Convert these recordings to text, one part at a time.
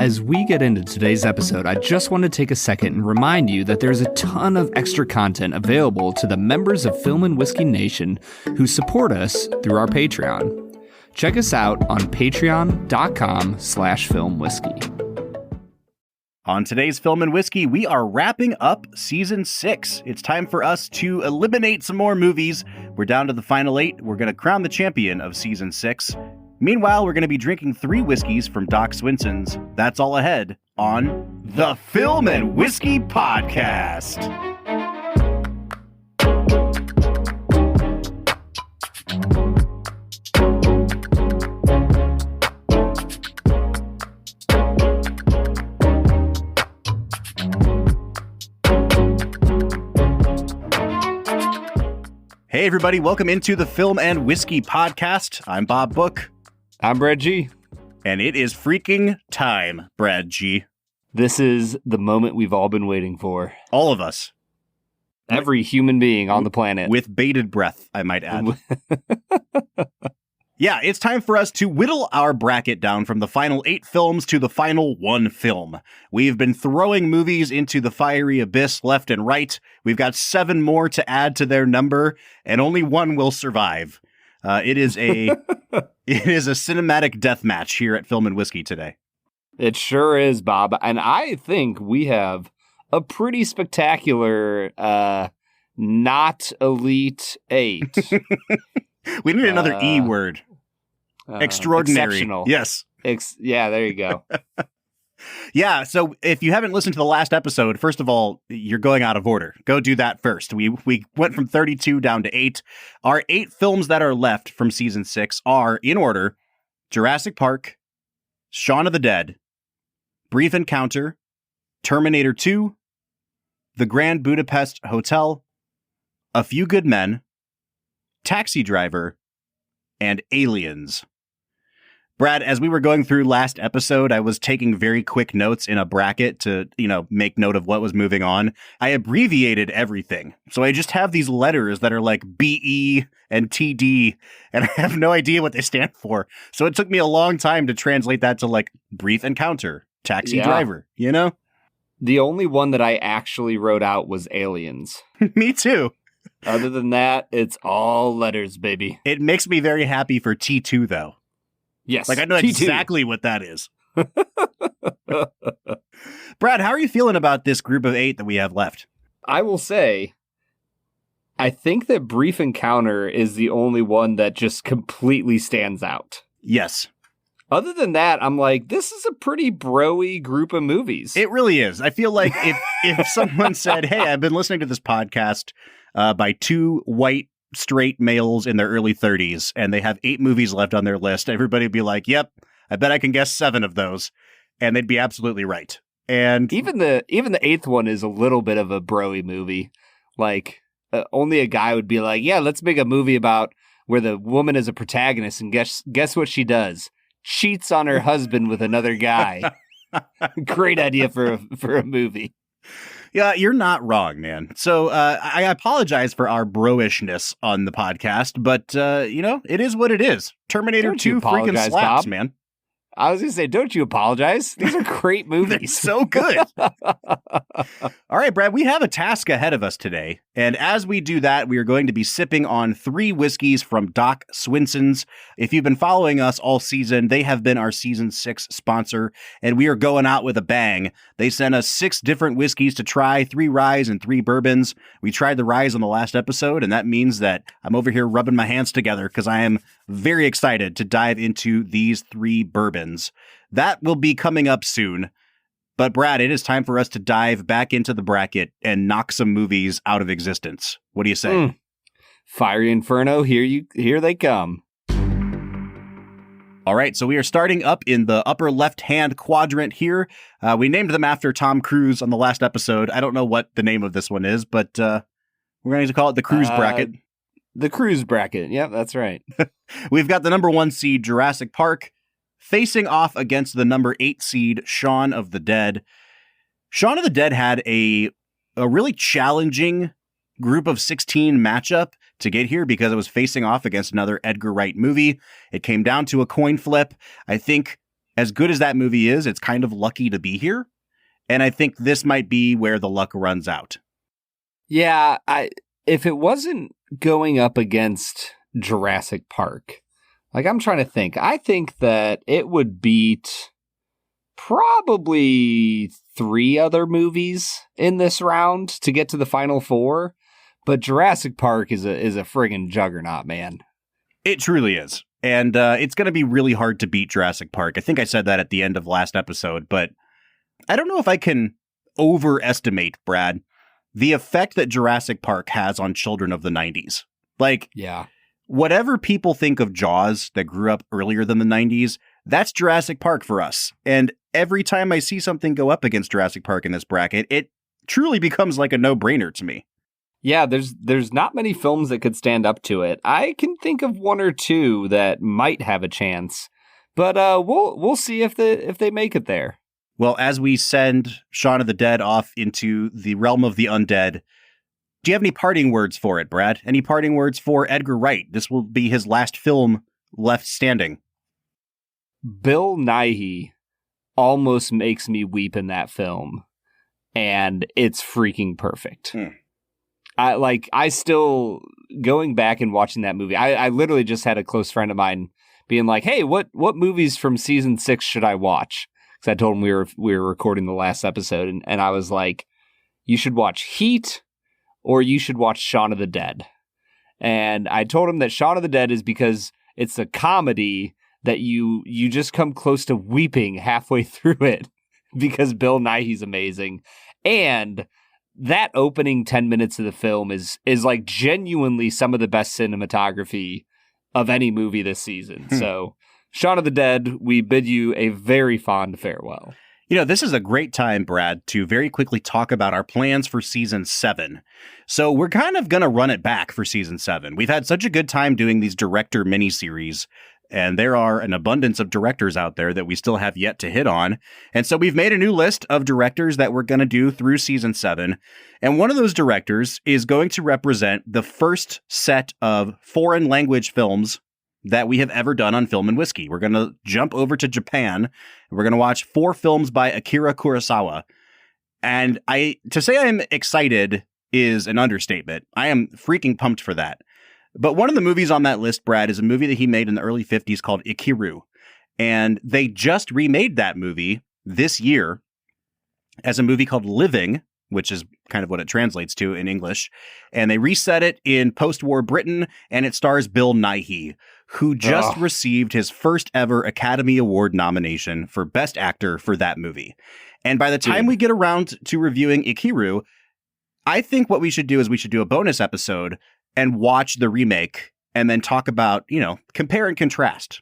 As we get into today's episode, I just want to take a second and remind you that there's a ton of extra content available to the members of Film and Whiskey Nation who support us through our Patreon. Check us out on patreon.com/filmwhiskey. On today's Film and Whiskey, we are wrapping up Season 6. It's time for us to eliminate some more movies. We're down to the final 8. We're going to crown the champion of Season 6. Meanwhile, we're going to be drinking 3 whiskeys from Doc Swinson's. That's all ahead on the Film and Whiskey Podcast. Hey everybody, welcome into the Film and Whiskey Podcast. I'm Bob Book. I'm Brad G. And it is freaking time, Brad G. This is the moment we've all been waiting for. All of us. Every human being on the planet. With bated breath, I might add. Yeah, it's time for us to whittle our bracket down from the final 8 films to the final 1 film. We've been throwing movies into the fiery abyss left and right. We've got 7 more to add to their number, and only 1 will survive. It is a cinematic death match here at Film and Whiskey today. It sure is, Bob. And I think we have a pretty spectacular not elite 8. We need another E word. Extraordinary. Exceptional. Yes. Yeah, there you go. Yeah, so if you haven't listened to the last episode, first of all, you're going out of order. Go do that first. We went from 32 down to 8. Our 8 films that are left from Season 6 are, in order, Jurassic Park, Shaun of the Dead, Brief Encounter, Terminator 2, The Grand Budapest Hotel, A Few Good Men, Taxi Driver, and Aliens. Brad, as we were going through last episode, I was taking very quick notes in a bracket to, make note of what was moving on. I abbreviated everything. So I just have these letters that are like BE and TD, and I have no idea what they stand for. So it took me a long time to translate that to like Brief Encounter, Taxi Driver, The only one that I actually wrote out was Aliens. Me too. Other than that, it's all letters, baby. It makes me very happy for T2, though. Yes. Like, I know T2. exactly what that is. Brad, how are you feeling about this group of 8 that we have left? I will say, I think that Brief Encounter is the only one that just completely stands out. Yes. Other than that, I'm like, this is a pretty bro-y group of movies. It really is. I feel like if someone said, hey, I've been listening to this podcast by 2 white straight males in their early 30s, and they have 8 movies left on their list, everybody would be like, yep, I bet I can guess 7 of those. And they'd be absolutely right. And even the 8th one is a little bit of a bro-y movie. Like, only a guy would be like, yeah, let's make a movie about where the woman is a protagonist, and guess what she does? Cheats on her husband with another guy. Great idea for a movie. Yeah, you're not wrong, man. So I apologize for our bro-ishness on the podcast, but, it is what it is. Terminator 2 freaking slaps, Bob. man. I was going to say, don't you apologize. These are great movies. So good. All right, Brad, we have a task ahead of us today. And as we do that, we are going to be sipping on 3 whiskeys from Doc Swinson's. If you've been following us all season, they have been our Season 6 sponsor, and we are going out with a bang. They sent us 6 different whiskeys to try, 3 ryes and 3 bourbons. We tried the ryes on the last episode, and that means that I'm over here rubbing my hands together because I am very excited to dive into these 3 bourbons. That will be coming up soon. But Brad, it is time for us to dive back into the bracket and knock some movies out of existence. What do you say? Fiery Inferno, here they come. All right, so we are starting up in the upper left-hand quadrant here. We named them after Tom Cruise on the last episode. I don't know what the name of this one is, but we're going to call it the Cruise bracket. The Cruise bracket. Yep, that's right. We've got the number 1 seed, Jurassic Park, facing off against the number 8 seed, Shaun of the Dead. Shaun of the Dead had a really challenging group of 16 matchup to get here because it was facing off against another Edgar Wright movie. It came down to a coin flip. I think as good as that movie is, it's kind of lucky to be here. And I think this might be where the luck runs out. Yeah, if it wasn't going up against Jurassic Park, like I'm trying to think, I think that it would beat probably 3 other movies in this round to get to the final 4. But Jurassic Park is a friggin' juggernaut, man. It truly is. And it's going to be really hard to beat Jurassic Park. I think I said that at the end of last episode, but I don't know if I can overestimate, Brad, the effect that Jurassic Park has on children of the 90s. Like, yeah, whatever people think of Jaws that grew up earlier than the 90s, that's Jurassic Park for us. And every time I see something go up against Jurassic Park in this bracket, it truly becomes like a no-brainer to me. Yeah, there's not many films that could stand up to it. I can think of 1 or 2 that might have a chance, but we'll see if they make it there. Well, as we send Shaun of the Dead off into the realm of the undead, do you have any parting words for it, Brad? Any parting words for Edgar Wright? This will be his last film left standing. Bill Nighy almost makes me weep in that film, and it's freaking perfect. I still, going back and watching that movie, I literally just had a close friend of mine being like, hey, what movies from season 6 should I watch? Because I told him we were recording the last episode, and I was like, you should watch Heat, or you should watch Shaun of the Dead. And I told him that Shaun of the Dead is because it's a comedy that you just come close to weeping halfway through it because Bill Nighy's amazing. And that opening 10 minutes of the film is like genuinely some of the best cinematography of any movie this season. So Shaun of the Dead, we bid you a very fond farewell. You know, this is a great time, Brad, to very quickly talk about our plans for season 7. So we're kind of going to run it back for season 7. We've had such a good time doing these director miniseries, and there are an abundance of directors out there that we still have yet to hit on. And so we've made a new list of directors that we're going to do through season 7. And one of those directors is going to represent the first set of foreign language films that we have ever done on Film and Whiskey. We're going to jump over to Japan. And we're going to watch 4 films by Akira Kurosawa. And to say I'm excited is an understatement. I am freaking pumped for that. But one of the movies on that list, Brad, is a movie that he made in the early 50s called Ikiru. And they just remade that movie this year as a movie called Living, which is kind of what it translates to in English. And they reset it in post-war Britain, and it stars Bill Nighy, who just received his first ever Academy Award nomination for Best Actor for that movie. And by the time we get around to reviewing Ikiru, I think what we should do is we should do a bonus episode and watch the remake and then talk about, compare and contrast.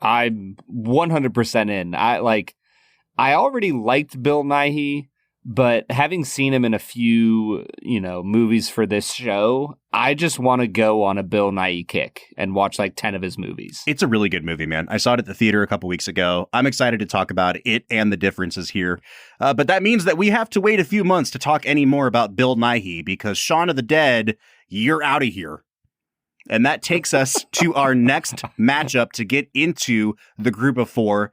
I'm 100% in. I already liked Bill Nighy, but having seen him in a few, movies for this show, I just want to go on a Bill Nighy kick and watch like 10 of his movies. It's a really good movie, man. I saw it at the theater a couple weeks ago. I'm excited to talk about it and the differences here. But that means that we have to wait a few months to talk any more about Bill Nighy because Shaun of the Dead, you're out of here. And that takes us to our next matchup to get into the group of 4.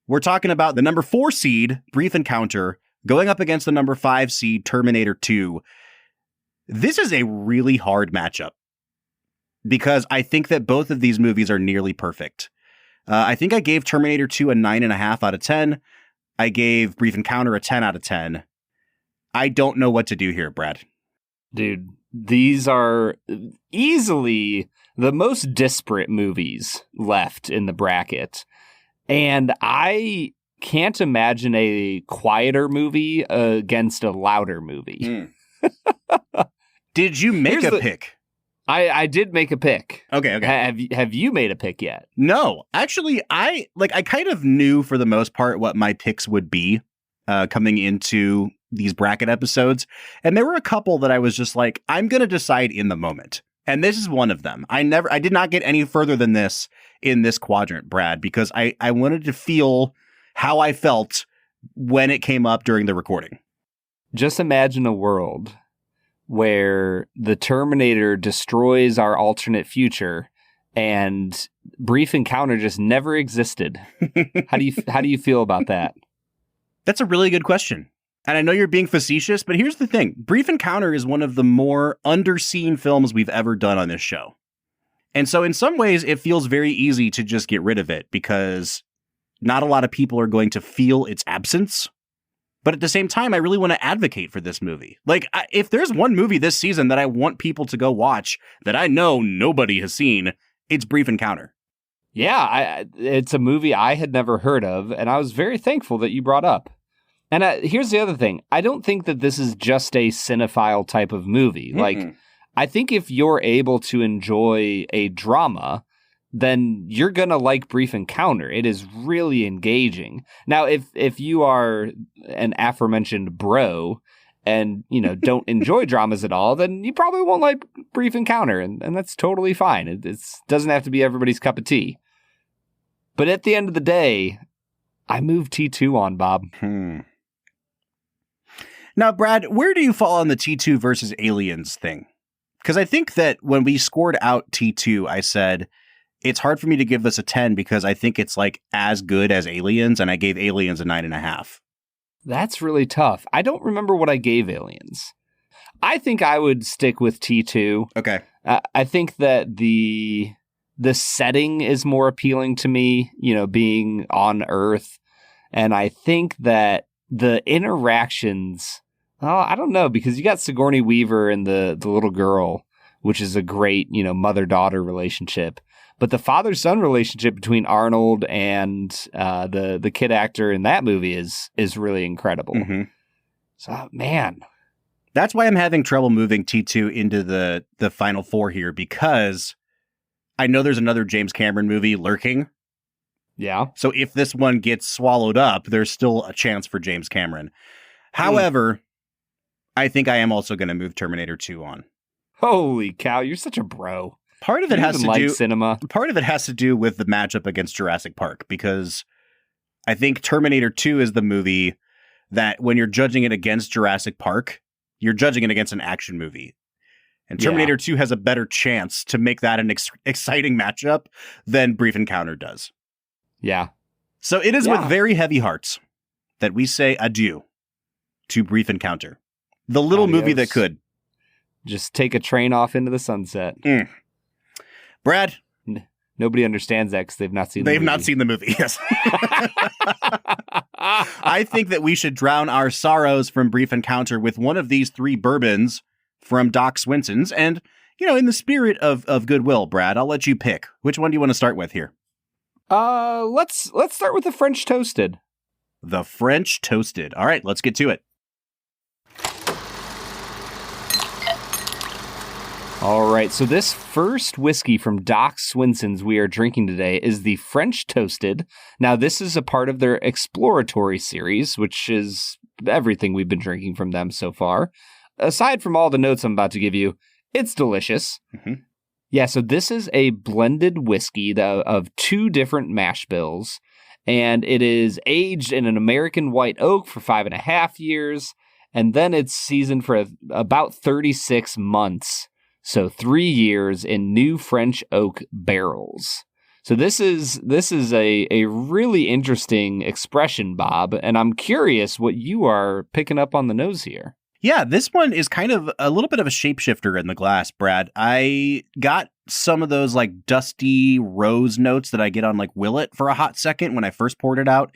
We're talking about the number 4 seed, Brief Encounter, going up against the number 5 seed, Terminator 2. This is a really hard matchup because I think that both of these movies are nearly perfect. I think I gave Terminator 2 a 9.5 out of 10. I gave Brief Encounter a 10 out of 10. I don't know what to do here, Brad. Dude, these are easily the most disparate movies left in the bracket. And I can't imagine a quieter movie against a louder movie. Did you make a pick? I did make a pick. Okay. Have you made a pick yet? No. Actually, I kind of knew for the most part what my picks would be coming into these bracket episodes. And there were a couple that I was just like, I'm going to decide in the moment. And this is one of them. I did not get any further than this in this quadrant, Brad, because I wanted to feel how I felt when it came up during the recording. Just imagine a world where the Terminator destroys our alternate future and Brief Encounter just never existed. How do you feel about that? That's a really good question. And I know you're being facetious, but here's the thing. Brief Encounter is one of the more underseen films we've ever done on this show. And so in some ways, it feels very easy to just get rid of it because not a lot of people are going to feel its absence. But at the same time, I really want to advocate for this movie. Like, if there's one movie this season that I want people to go watch that I know nobody has seen, it's Brief Encounter. Yeah, it's a movie I had never heard of, and I was very thankful that you brought up. And here's the other thing. I don't think that this is just a cinephile type of movie. Mm-mm. Like, I think if you're able to enjoy a drama, then you're going to like Brief Encounter. It is really engaging. Now, if you are an aforementioned bro and, don't enjoy dramas at all, then you probably won't like Brief Encounter, and that's totally fine. It doesn't have to be everybody's cup of tea. But at the end of the day, I moved T2 on, Bob. Now, Brad, where do you fall on the T2 versus Aliens thing? Because I think that when we scored out T2, I said, it's hard for me to give this a 10 because I think it's like as good as Aliens, and I gave Aliens a 9.5. That's really tough. I don't remember what I gave Aliens. I think I would stick with T2. Okay. I think that the setting is more appealing to me, being on Earth. And I think that the interactions, I don't know, because you got Sigourney Weaver and the little girl, which is a great, mother-daughter relationship. But the father-son relationship between Arnold and the kid actor in that movie is really incredible. Mm-hmm. So, man. That's why I'm having trouble moving T2 into the final four here, because I know there's another James Cameron movie lurking. Yeah. So if this one gets swallowed up, there's still a chance for James Cameron. However, I think I am also going to move Terminator 2 on. Holy cow, you're such a bro. Part of it has to do cinema. Part of it has to do with the matchup against Jurassic Park, because I think Terminator 2 is the movie that when you're judging it against Jurassic Park, you're judging it against an action movie. And Terminator 2 has a better chance to make that an exciting matchup than Brief Encounter does. Yeah. So it is with very heavy hearts that we say adieu to Brief Encounter. The little movie that could. Just take a train off into the sunset. Brad? Nobody understands that because they've not seen the movie. They've not seen the movie, yes. I think that we should drown our sorrows from Brief Encounter with one of these three bourbons from Doc Swinson's. And, in the spirit of goodwill, Brad, I'll let you pick. Which one do you want to start with here? Let's start with the French Toasted. The French Toasted. All right, let's get to it. All right, so this first whiskey from Doc Swinson's we are drinking today is the French Toasted. Now, this is a part of their exploratory series, which is everything we've been drinking from them so far. Aside from all the notes I'm about to give you, it's delicious. Mm-hmm. Yeah, so this is a blended whiskey of two different mash bills, and it is aged in an American white oak for 5.5 years, and then it's seasoned for about 36 months. So 3 years in new French oak barrels. So this is a really interesting expression, Bob, and I'm curious what you are picking up on the nose here. Yeah, this one is kind of a little bit of a shapeshifter in the glass, Brad. I got some of those like dusty rose notes that I get on like Willet for a hot second when I first poured it out.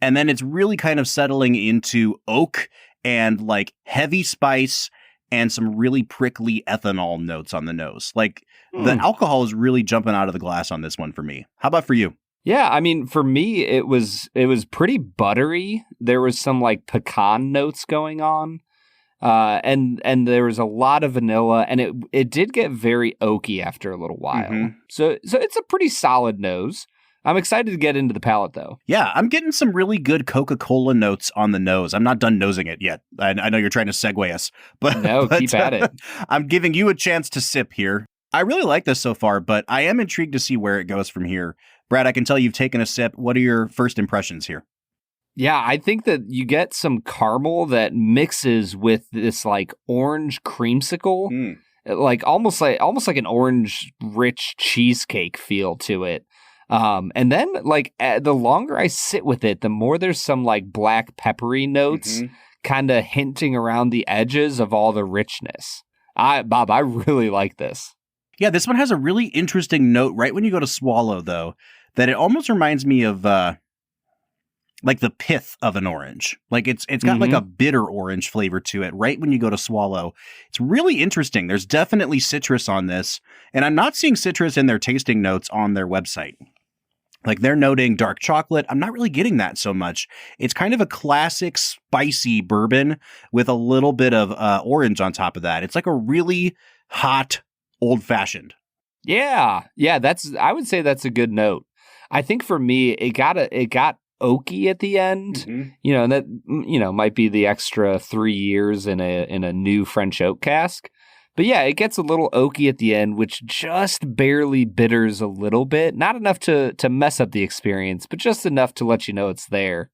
And then it's really kind of settling into oak and like heavy spice and some really prickly ethanol notes on the nose. Like the alcohol is really jumping out of the glass on this one for me. How about for you? Yeah, I mean, for me, it was pretty buttery. There was some like pecan notes going on. And there was a lot of vanilla, and it did get very oaky after a little while. Mm-hmm. So it's a pretty solid nose. I'm excited to get into the palate, though. Yeah, I'm getting some really good Coca-Cola notes on the nose. I'm not done nosing it yet. I know you're trying to segue us, but keep at it. I'm giving you a chance to sip here. I really like this so far, but I am intrigued to see where it goes from here. Brad, I can tell you've taken a sip. What are your first impressions here? Yeah, I think that you get some caramel that mixes with this like orange creamsicle. like almost like an orange rich cheesecake feel to it. And then like the longer I sit with it, the more there's some like black peppery notes kind of hinting around the edges of all the richness. Bob, I really like this. Yeah, this one has a really interesting note right when you go to swallow, though, that it almost reminds me of like the pith of an orange. Like it's got like a bitter orange flavor to it right when you go to swallow. It's really interesting. There's definitely citrus on this, and I'm not seeing citrus in their tasting notes on their website. Like they're noting dark chocolate. I'm not really getting that so much. It's kind of a classic spicy bourbon with a little bit of orange on top of that. It's like a really hot old fashioned. Yeah. I would say that's a good note. I think for me, it got oaky at the end, and that, might be the extra 3 years in a new French oak cask. But yeah, it gets a little oaky at the end, which just barely bitters a little bit. Not enough to mess up the experience, but just enough to let you know it's there.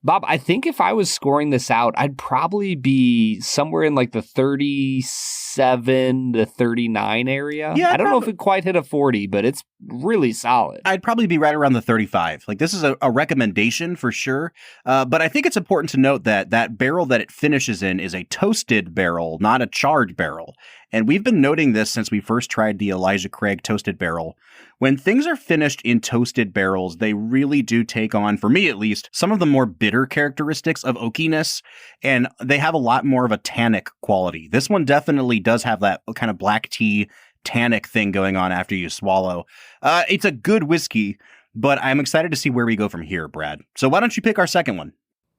Bob, I think if I was scoring this out, I'd probably be somewhere in like the 37 to 39 area. Yeah, I don't know if it quite hit a 40, but it's really solid. I'd probably be right around the 35. Like this is a recommendation for sure. But I think it's important to note that that barrel that it finishes in is a toasted barrel, not a charred barrel. And we've been noting this since we first tried the Elijah Craig toasted barrel. When things are finished in toasted barrels, they really do take on, for me at least, some of the more bitter characteristics of oakiness, and they have a lot more of a tannic quality. This one definitely does have that kind of black tea tannic thing going on after you swallow. It's a good whiskey, but I'm excited to see where we go from here, Brad. So why don't you pick our second one?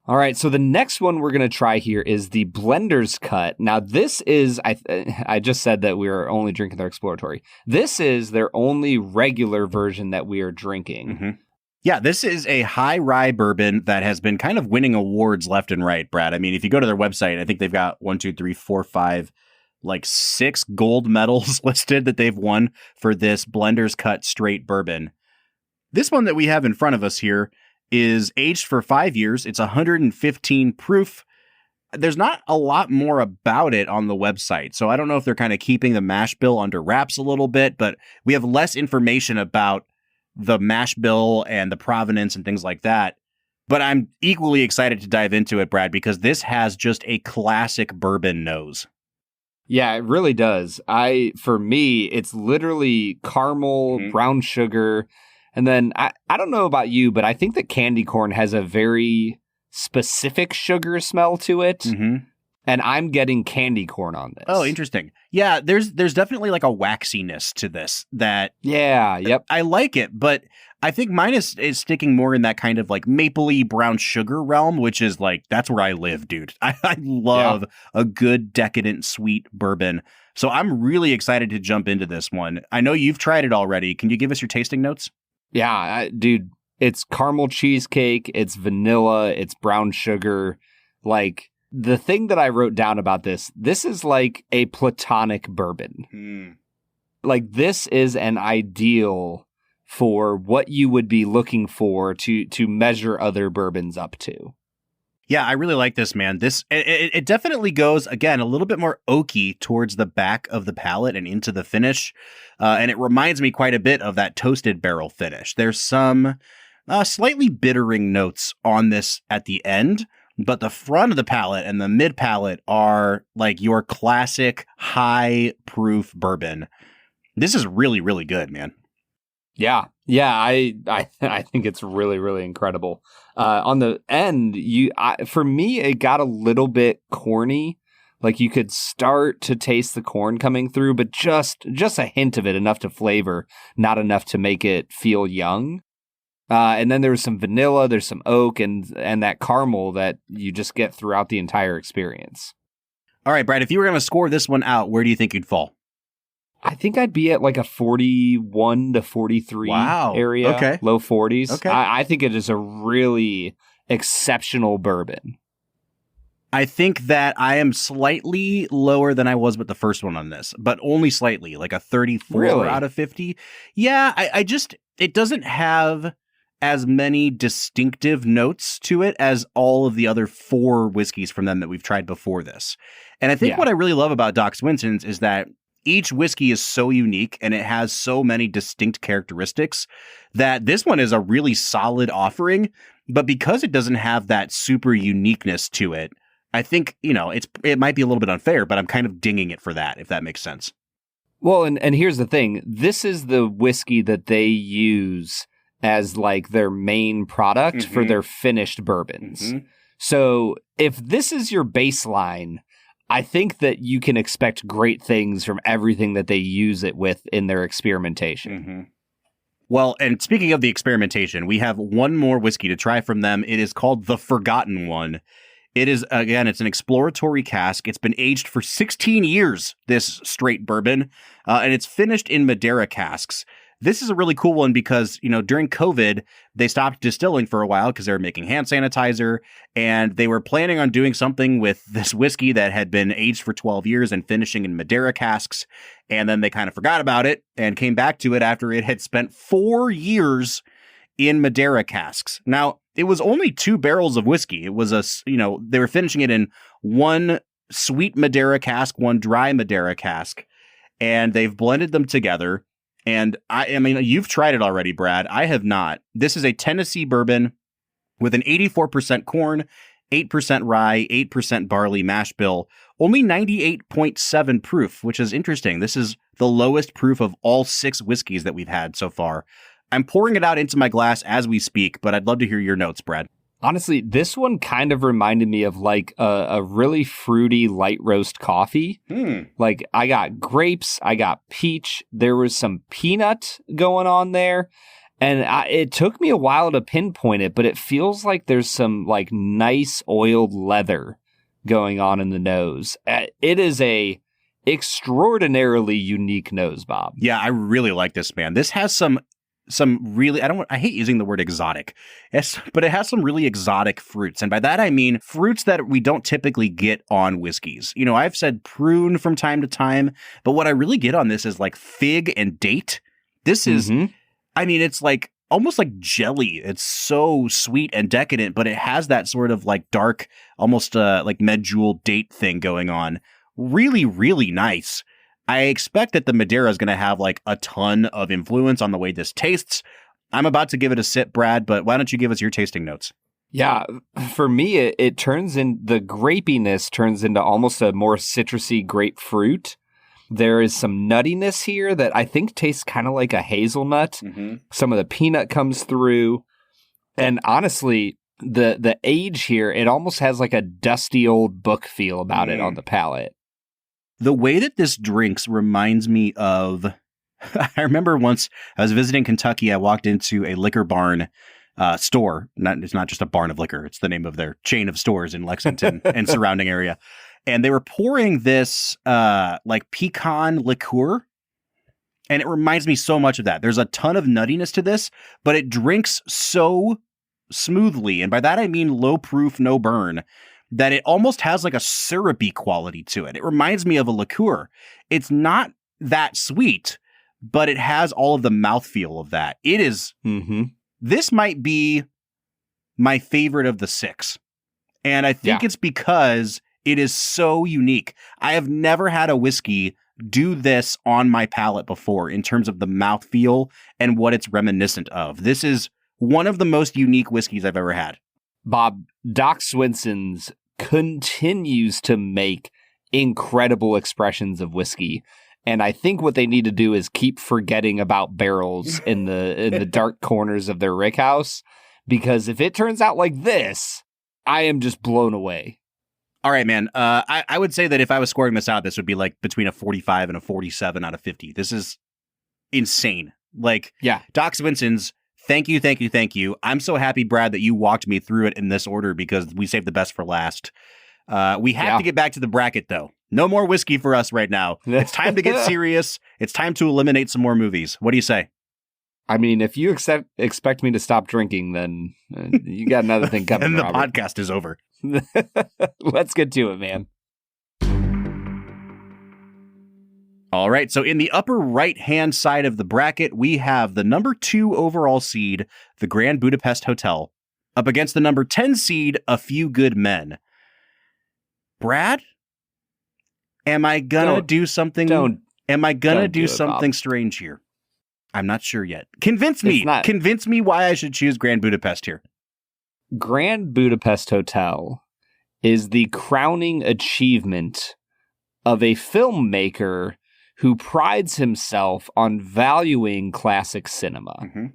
All right, so the next one we're going to try here is the Blender's Cut. Now, this is, I just said that we are only drinking their exploratory. This is their only regular version that we are drinking. Yeah, this is a high rye bourbon that has been kind of winning awards left and right, Brad. I mean, if you go to their website, I think they've got 6 gold medals listed that they've won for this Blender's Cut straight bourbon. This one that we have in front of us here is aged for 5 years. It's 115 proof. There's not a lot more about it on the website, so I don't know if they're kind of keeping the mash bill under wraps a little bit, but we have less information about the mash bill and the provenance and things like that. But I'm equally excited to dive into it, Brad, because this has just a classic bourbon nose. Yeah, it really does. For me, it's literally caramel, brown sugar. And then I don't know about you, but I think that candy corn has a very specific sugar smell to it. And I'm getting candy corn on this. Oh, interesting. Yeah, there's definitely like a waxiness to this that... Yeah, yep. I like it, but I think mine is sticking more in that kind of like mapley brown sugar realm, which is like, that's where I live, dude. I love a good decadent sweet bourbon. So I'm really excited to jump into this one. I know you've tried it already. Can you give us your tasting notes? Yeah, dude, it's caramel cheesecake, it's vanilla, it's brown sugar. Like, the thing that I wrote down about this is like a platonic bourbon. Like, this is an ideal for what you would be looking for to measure other bourbons up to. Yeah, I really like this, man. It definitely goes, again, a little bit more oaky towards the back of the palate and into the finish. And it reminds me quite a bit of that toasted barrel finish. There's some slightly bittering notes on this at the end, but the front of the palate and the mid palate are like your classic high proof bourbon. This is really, really good, man. Yeah, I think it's really, really incredible. On the end, for me, it got a little bit corny. Like you could start to taste the corn coming through, but just a hint of it, enough to flavor, not enough to make it feel young. And then there's some vanilla, there's some oak, and that caramel that you just get throughout the entire experience. All right, Brad, if you were going to score this one out, where do you think you'd fall? I think I'd be at like a 41 to 43 area. Okay. Low 40s. Okay. I think it is a really exceptional bourbon. I think that I am slightly lower than I was with the first one on this, but only slightly, like a 34 out of 50. Yeah, it doesn't have as many distinctive notes to it as all of the other 4 whiskeys from them that we've tried before this. And I think what I really love about Doc Swinton's is that each whiskey is so unique and it has so many distinct characteristics that this one is a really solid offering. But because it doesn't have that super uniqueness to it, I think, it might be a little bit unfair, but I'm kind of dinging it for that, if that makes sense. Well, and here's the thing. This is the whiskey that they use as like their main product for their finished bourbons. So if this is your baseline, I think that you can expect great things from everything that they use it with in their experimentation. Well, and speaking of the experimentation, we have one more whiskey to try from them. It is called the Forgotten One. It is, again, it's an exploratory cask. It's been aged for 16 years, this straight bourbon, and it's finished in Madeira casks. This is a really cool one because, during COVID, they stopped distilling for a while because they were making hand sanitizer, and they were planning on doing something with this whiskey that had been aged for 12 years and finishing in Madeira casks, and then they kind of forgot about it and came back to it after it had spent 4 years in Madeira casks. Now, it was only 2 barrels of whiskey. It was they were finishing it in one sweet Madeira cask, one dry Madeira cask, and they've blended them together. And I mean, you've tried it already, Brad. I have not. This is a Tennessee bourbon with an 84% corn, 8% rye, 8% barley mash bill, only 98.7 proof, which is interesting. This is the lowest proof of all 6 whiskeys that we've had so far. I'm pouring it out into my glass as we speak, but I'd love to hear your notes, Brad. Honestly, this one kind of reminded me of like a really fruity light roast coffee. Like I got grapes, I got peach, there was some peanut going on there. And it took me a while to pinpoint it, but it feels like there's some like nice oiled leather going on in the nose. It is a extraordinarily unique nose, Bob. Yeah, I really like this, man. This has some really, I hate using the word exotic, but it has some really exotic fruits. And by that, I mean fruits that we don't typically get on whiskeys. I've said prune from time to time, but what I really get on this is like fig and date. This is, it's like almost like jelly. It's so sweet and decadent, but it has that sort of like dark, almost like medjool date thing going on. Really, really nice. I expect that the Madeira is going to have like a ton of influence on the way this tastes. I'm about to give it a sip, Brad, but why don't you give us your tasting notes? Yeah, for me, it turns in, the grapiness turns into almost a more citrusy grapefruit. There is some nuttiness here that I think tastes kind of like a hazelnut. Some of the peanut comes through. And honestly, the age here, it almost has like a dusty old book feel about it on the palate. The way that this drinks reminds me of, I remember once I was visiting Kentucky, I walked into a liquor barn store. It's not just a barn of liquor. It's the name of their chain of stores in Lexington and surrounding area. And they were pouring this like pecan liqueur. And it reminds me so much of that. There's a ton of nuttiness to this, but it drinks so smoothly. And by that, I mean low proof, no burn, that it almost has like a syrupy quality to it. It reminds me of a liqueur. It's not that sweet, but it has all of the mouthfeel of that. It is, this might be my favorite of the 6. And I think it's because it is so unique. I have never had a whiskey do this on my palate before in terms of the mouthfeel and what it's reminiscent of. This is one of the most unique whiskeys I've ever had. Bob, Doc Swinson's continues to make incredible expressions of whiskey. And I think what they need to do is keep forgetting about barrels in the dark corners of their rickhouse, because if it turns out like this, I am just blown away. All right, man. I would say that if I was scoring this out, this would be like between a 45 and a 47 out of 50. This is insane. Like, Doc Swinson's, thank you, thank you, thank you. I'm so happy, Brad, that you walked me through it in this order because we saved the best for last. We have to get back to the bracket, though. No more whiskey for us right now. It's time to get serious. It's time to eliminate some more movies. What do you say? I mean, if you expect me to stop drinking, then you got another thing coming. And the Robert. podcast is over. Let's get to it, man. All right. So in the upper right-hand side of the bracket, we have the number 2 overall seed, the Grand Budapest Hotel, up against the number 10 seed, A Few Good Men. Brad, am I gonna do something? Am I going to Don't do do it, something Bob. strange here? I'm not sure yet. Convince me. It's not. Convince me why I should choose Grand Budapest here. Grand Budapest Hotel is the crowning achievement of a filmmaker who prides himself on valuing classic cinema. Mm-hmm.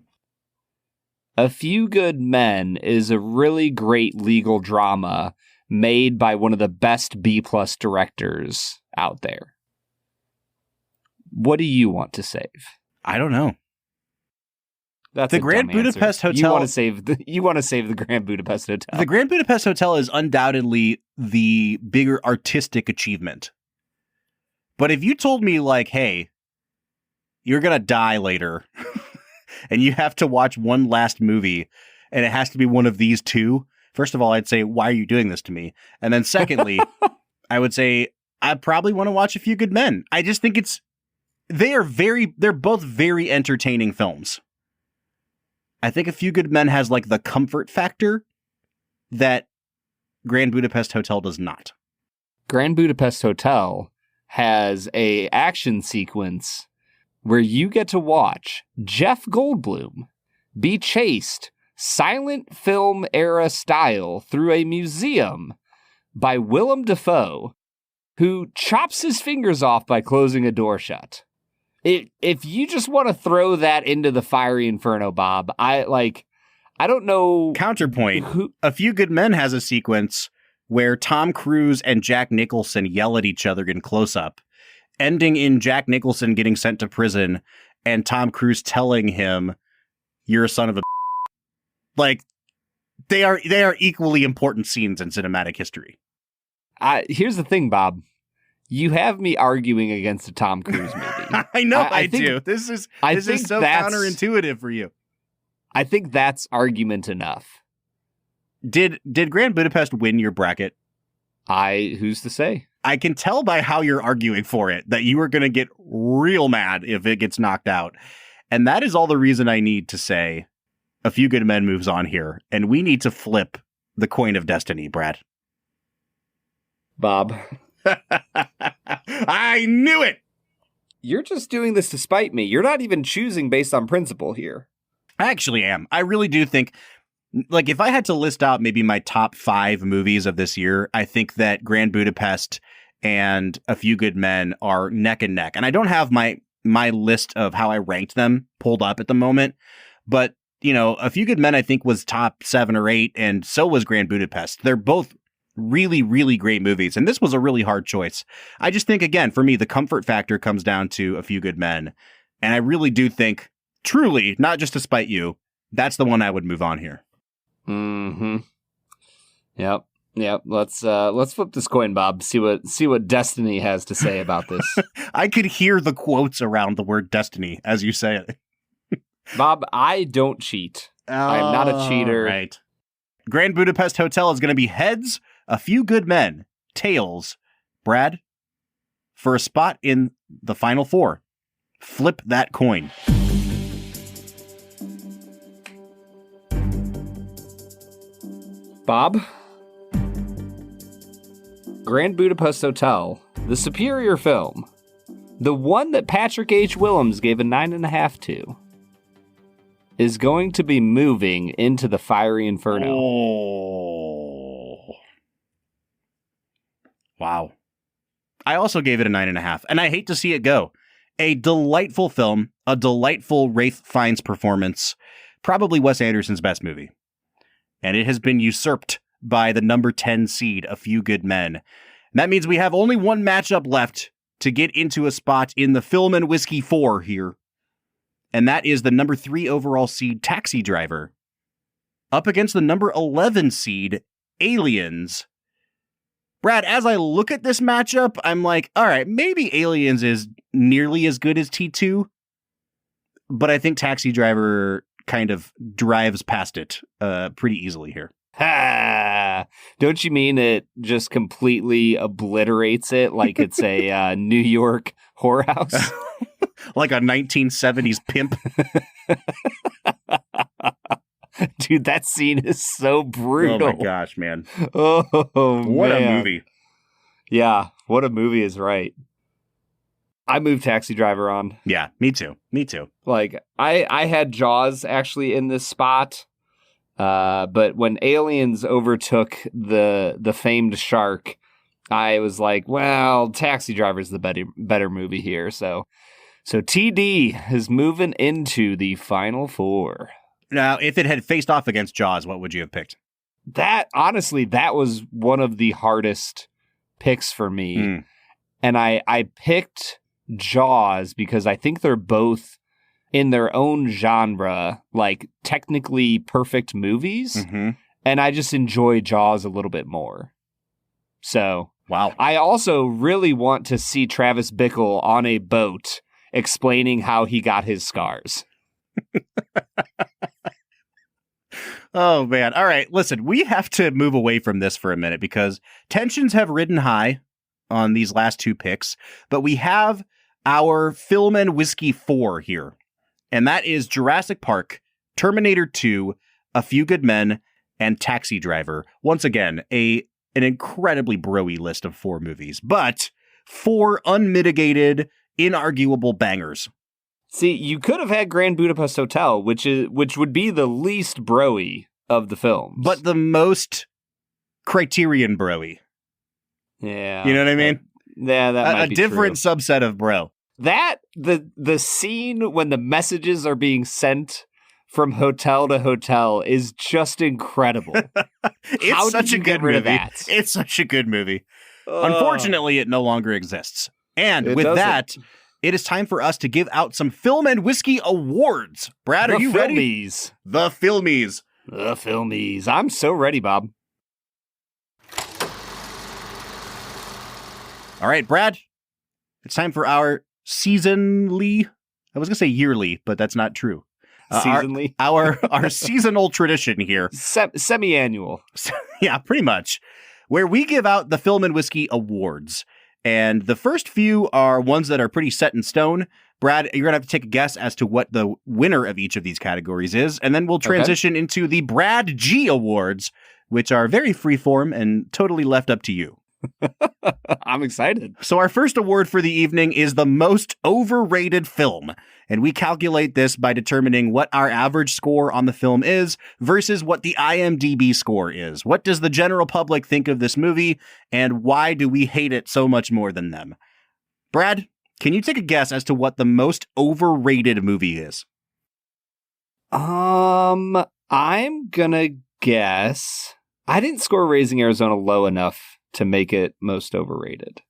A Few Good Men is a really great legal drama made by one of the best B-plus directors out there. What do you want to save? I don't know. That's The a Grand dumb answer. Budapest Hotel. You want to save the Grand Budapest Hotel. The Grand Budapest Hotel is undoubtedly the bigger artistic achievement. But if you told me, like, hey, you're going to die later and you have to watch one last movie and it has to be one of these two, first of all, I'd say, why are you doing this to me? And then secondly, I would say, I probably want to watch A Few Good Men. I just think they're both very entertaining films. I think A Few Good Men has like the comfort factor that Grand Budapest Hotel does not. Grand Budapest Hotel has a action sequence where you get to watch Jeff Goldblum be chased silent film era style through a museum by Willem Dafoe, who chops his fingers off by closing a door shut. If you just want to throw that into the fiery inferno, Bob, I don't know. Counterpoint. A Few Good Men has a sequence where Tom Cruise and Jack Nicholson yell at each other in close-up, ending in Jack Nicholson getting sent to prison and Tom Cruise telling him, "You're a son of a." Like, they are equally important scenes in cinematic history. Here's the thing, Bob. You have me arguing against a Tom Cruise movie. I know I think, do. This is so that's counterintuitive for you. I think that's argument enough. Did Grand Budapest win your bracket? Who's to say? I can tell by how you're arguing for it that you are going to get real mad if it gets knocked out. And that is all the reason I need to say A Few Good Men moves on here. And we need to flip the coin of destiny, Brad. Bob. I knew it! You're just doing this to spite me. You're not even choosing based on principle here. I actually am. I really do think, like, if I had to list out maybe my top 5 movies of this year, I think that Grand Budapest and A Few Good Men are neck and neck. And I don't have my list of how I ranked them pulled up at the moment, but, you know, A Few Good Men I think was top 7 or 8, and so was Grand Budapest. They're both really, really great movies, and this was a really hard choice. I just think, again, for me, the comfort factor comes down to A Few Good Men, and I really do think, truly, not just to spite you, that's the one I would move on here. Mm-hmm. Yep. Let's flip this coin, Bob. See what Destiny has to say about this. I could hear the quotes around the word destiny as you say it. Bob, I don't cheat. I'm not a cheater. Right. Grand Budapest Hotel is going to be heads, A Few Good Men, tails. Brad, for a spot in the final 4, flip that coin. Bob, Grand Budapest Hotel, the superior film, the one that Patrick H. Willems gave a 9.5 to, is going to be moving into the fiery inferno. Oh. Wow. I also gave it a 9.5, and I hate to see it go. A delightful film, a delightful Ralph Fiennes performance, probably Wes Anderson's best movie. And it has been usurped by the number 10 seed, A Few Good Men. And that means we have only one matchup left to get into a spot in the Film and Whiskey 4 here. And that is the number 3 overall seed, Taxi Driver, up against the number 11 seed, Aliens. Brad, as I look at this matchup, I'm like, all right, maybe Aliens is nearly as good as T2, but I think Taxi Driver kind of drives past it pretty easily here. Ha! Don't you mean it just completely obliterates it like it's a New York whorehouse? Like a 1970s pimp. Dude, that scene is so brutal. Oh my gosh, man. Oh, what man. a movie. Yeah, what a movie is right. I moved Taxi Driver on. Yeah, me too. Me too. Like, I had Jaws actually in this spot, but when Aliens overtook the famed shark, I was like, well, Taxi Driver's the better movie here. So TD is moving into the final four. Now, if it had faced off against Jaws, what would you have picked? That was one of the hardest picks for me. And I picked Jaws because I think they're both in their own genre, like technically perfect movies. Mm-hmm. And I just enjoy Jaws a little bit more. So wow. I also really want to see Travis Bickle on a boat explaining how he got his scars. Oh, man. All right. Listen, we have to move away from this for a minute because tensions have ridden high on these last two picks, but we have our Film and Whiskey 4 here, and that is Jurassic Park, Terminator 2, A Few Good Men, and Taxi Driver. Once again, an incredibly bro-y list of 4 movies, but 4 unmitigated, inarguable bangers. See, you could have had Grand Budapest Hotel, which would be the least bro-y of the films. But the most Criterion bro-y. Yeah. You know what I mean? Yeah, that might be a different true. subset of bro. That, the scene when the messages are being sent from hotel to hotel is just incredible. It's such a good movie. That? It's such a good movie. Unfortunately, it no longer exists. And with that, it is time for us to give out some Film and Whiskey awards. Brad, are you ready? The Filmies. The Filmies. I'm so ready, Bob. All right, Brad. It's time for our seasonally. I was going to say yearly, but that's not true. Seasonally? Our seasonal tradition here. Semi-annual. Yeah, pretty much. Where we give out the Film and Whiskey awards. And the first few are ones that are pretty set in stone. Brad, you're going to have to take a guess as to what the winner of each of these categories is. And then we'll transition into the Brad G Awards, which are very freeform and totally left up to you. I'm excited. So our first award for the evening is the most overrated film. And we calculate this by determining what our average score on the film is versus what the IMDb score is. What does the general public think of this movie, and why do we hate it so much more than them? Brad, can you take a guess as to what the most overrated movie is? I'm gonna guess. I didn't score Raising Arizona low enough to make it most overrated.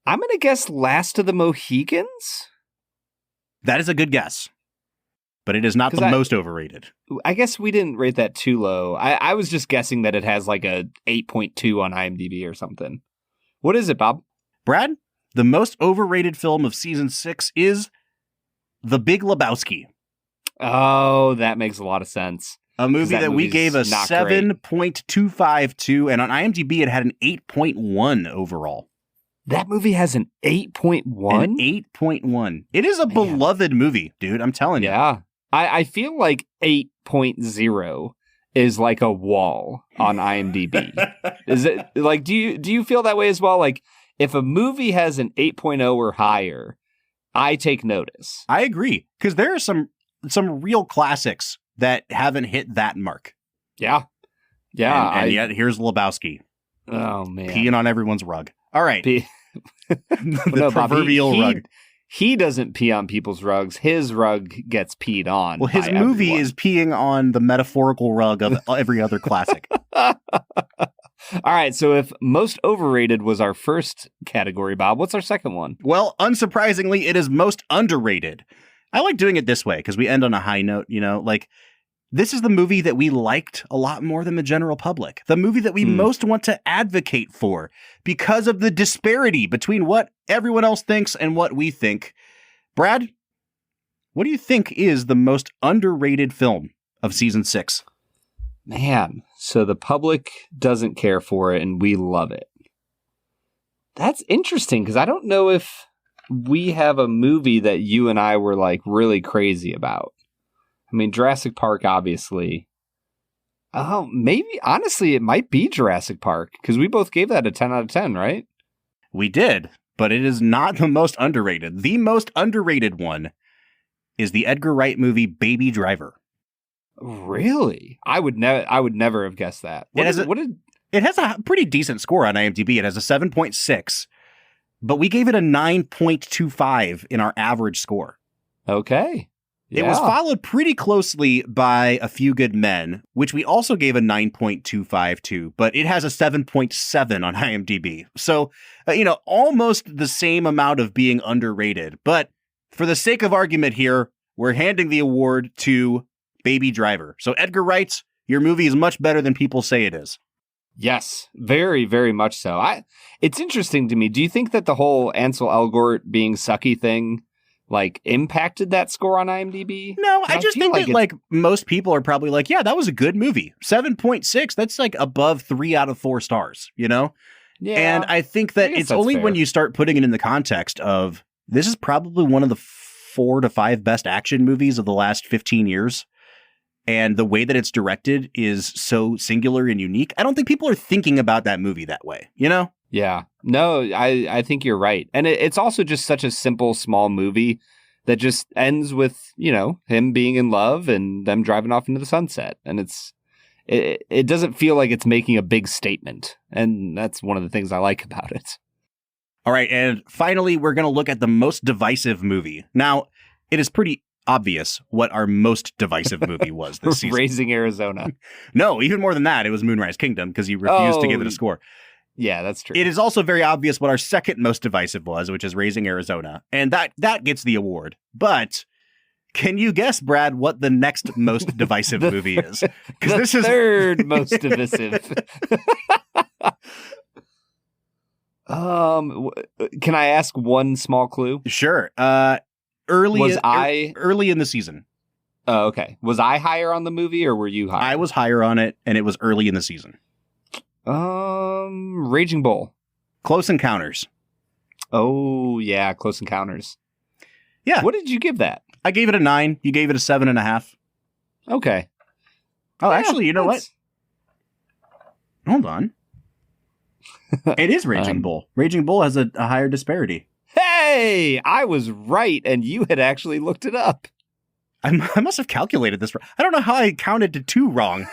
I'm gonna guess Last of the Mohicans? That is a good guess, but it is not the most overrated. I guess we didn't rate that too low. I was just guessing that it has like a 8.2 on IMDb or something. What is it, Bob? Brad, the most overrated film of season 6 is The Big Lebowski. Oh, that makes a lot of sense. A movie that we gave a 7.252, and on IMDb it had an 8.1 overall. That movie has an 8.1? An 8.1. It is a beloved movie, dude. I'm telling you. Yeah. I feel like 8.0 is like a wall on IMDb. Is it like, do you feel that way as well? Like, if a movie has an 8.0 or higher, I take notice. I agree, because there are some real classics that haven't hit that mark. Yeah. Yeah. And yet, here's Lebowski. Oh, man. Peeing on everyone's rug. All right. The proverbial rug. He doesn't pee on people's rugs. His rug gets peed on. Well, his movie is peeing on the metaphorical rug of every other classic. All right. So if most overrated was our first category, Bob, what's our second one? Well, unsurprisingly, it is most underrated. I like doing it this way because we end on a high note, you know, like this is the movie that we liked a lot more than the general public. The movie that we most want to advocate for because of the disparity between what everyone else thinks and what we think. Brad, what do you think is the most underrated film of season 6? Man, so the public doesn't care for it and we love it. That's interesting because I don't know if we have a movie that you and I were like really crazy about. I mean, Jurassic Park, obviously. Oh, maybe, honestly, it might be Jurassic Park, because we both gave that a 10 out of 10, right? We did, but it is not the most underrated. The most underrated one is the Edgar Wright movie Baby Driver. Really? I would never have guessed that. It has a pretty decent score on IMDb. It has a 7.6, but we gave it a 9.25 in our average score. Okay. Yeah. It was followed pretty closely by A Few Good Men, which we also gave a 9.25 to, but it has a 7.7 on IMDb. So, almost the same amount of being underrated. But for the sake of argument here, we're handing the award to Baby Driver. So Edgar Wright, your movie is much better than people say it is. Yes, very, very much so. It's interesting to me. Do you think that the whole Ansel Elgort being sucky thing impacted that score on IMDb? No, I just think that most people are probably like, yeah, that was a good movie. 7.6, that's above 3 out of 4 stars, Yeah. And I think that it's only when you start putting it in the context of this is probably one of the 4 to 5 best action movies of the last 15 years. And the way that it's directed is so singular and unique. I don't think people are thinking about that movie that way, Yeah. No, I think you're right. And it's also just such a simple, small movie that just ends with, him being in love and them driving off into the sunset. And it doesn't feel like it's making a big statement. And that's one of the things I like about it. All right. And finally, we're going to look at the most divisive movie. Now, it is pretty obvious what our most divisive movie was this season. Raising Arizona. No, even more than that, it was Moonrise Kingdom because you refused to give it a score. Yeah, that's true. It is also very obvious what our second most divisive was, which is Raising Arizona. And that gets the award. But can you guess, Brad, what the next most divisive movie is? Because this is third most divisive. Can I ask one small clue? Sure. Early in the season. Oh, okay. Was I higher on the movie or were you higher? I was higher on it, and it was early in the season. Raging Bull. Close Encounters. Oh, yeah, Close Encounters. Yeah. What did you give that? I gave it a 9. You gave it a 7.5. Okay. Oh, yeah, actually, you know what? Hold on. It is Raging Bull. Raging Bull has a higher disparity. Hey, I was right, and you had actually looked it up. I must have calculated this wrong. I don't know how I counted to 2 wrong.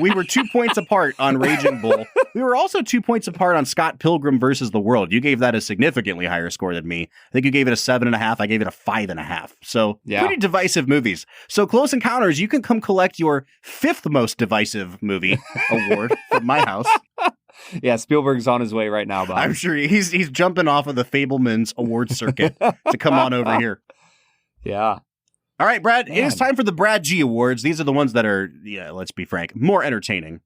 We were 2 points apart on Raging Bull. We were also 2 points apart on Scott Pilgrim versus the World. You gave that a significantly higher score than me. I think you gave it a 7.5. I gave it a 5.5. So pretty divisive movies. So Close Encounters, you can come collect your 5th most divisive movie award from my house. Yeah, Spielberg's on his way right now, Bob. I'm sure he's jumping off of the Fableman's award circuit to come on over here. Yeah. All right, Brad, It is time for the Brad G Awards. These are the ones that are, let's be frank, more entertaining.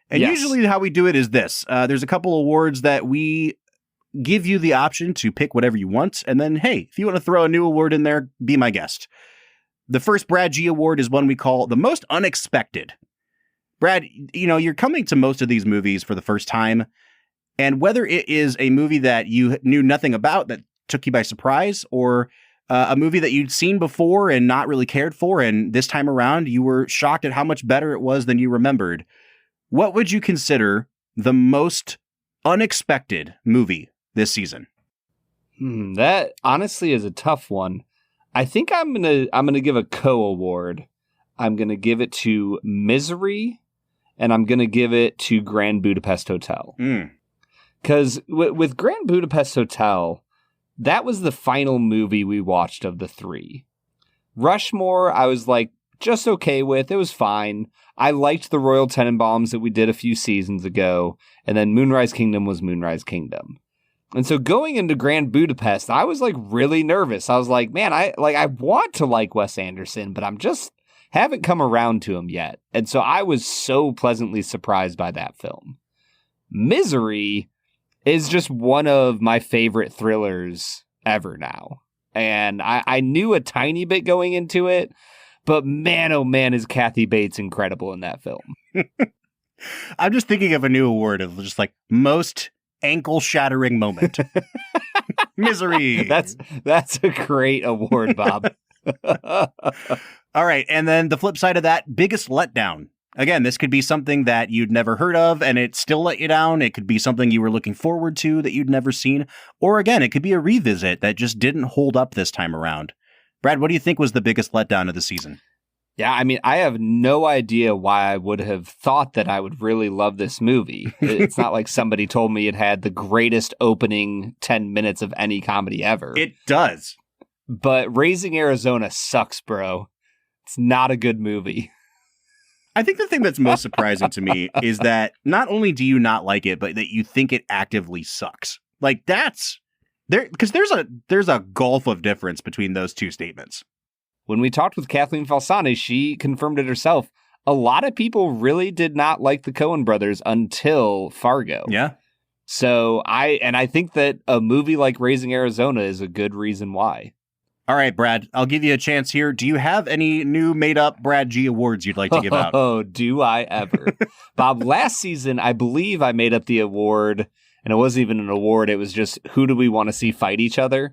And usually how we do it is this. There's a couple awards that we give you the option to pick whatever you want. And then, hey, if you want to throw a new award in there, be my guest. The first Brad G Award is one we call the most unexpected. Brad, you're coming to most of these movies for the first time. And whether it is a movie that you knew nothing about that took you by surprise, or a movie that you'd seen before and not really cared for, and this time around you were shocked at how much better it was than you remembered, what would you consider the most unexpected movie this season? That honestly is a tough one. I think I'm gonna give a co-award. I'm gonna give it to Misery, and I'm gonna give it to Grand Budapest Hotel. Because with Grand Budapest Hotel, that was the final movie we watched of the 3. Rushmore, I was just okay with. It was fine. I liked the Royal Tenenbaums that we did a few seasons ago. And then Moonrise Kingdom was Moonrise Kingdom. And so going into Grand Budapest, I was really nervous. I was like, man, I want to like Wes Anderson, but I'm just haven't come around to him yet. And so I was so pleasantly surprised by that film. Misery is just one of my favorite thrillers ever now. And I knew a tiny bit going into it, but man, oh man, is Kathy Bates incredible in that film. I'm just thinking of a new award of just most ankle-shattering moment. Misery. That's a great award, Bob. All right, and then the flip side of that, biggest letdown. Again, this could be something that you'd never heard of and it still let you down. It could be something you were looking forward to that you'd never seen. Or again, it could be a revisit that just didn't hold up this time around. Brad, what do you think was the biggest letdown of the season? Yeah, I mean, I have no idea why I would have thought that I would really love this movie. It's not like somebody told me it had the greatest opening 10 minutes of any comedy ever. It does. But Raising Arizona sucks, bro. It's not a good movie. I think the thing that's most surprising to me is that not only do you not like it, but that you think it actively sucks. Like that's there because there's a gulf of difference between those two statements. When we talked with Kathleen Falsani, she confirmed it herself. A lot of people really did not like the Coen brothers until Fargo. Yeah. So I think that a movie like Raising Arizona is a good reason why. All right, Brad, I'll give you a chance here. Do you have any new made-up Brad G awards you'd like to give out? Oh, do I ever. Bob, last season, I believe I made up the award, and it wasn't even an award. It was just, who do we want to see fight each other?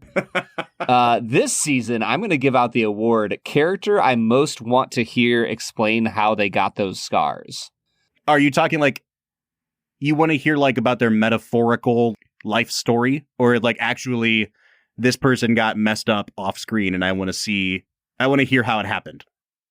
This season, I'm going to give out the award, character I most want to hear explain how they got those scars. Are you talking like, you want to hear like about their metaphorical life story? Or like actually... this person got messed up off screen and I want to hear how it happened.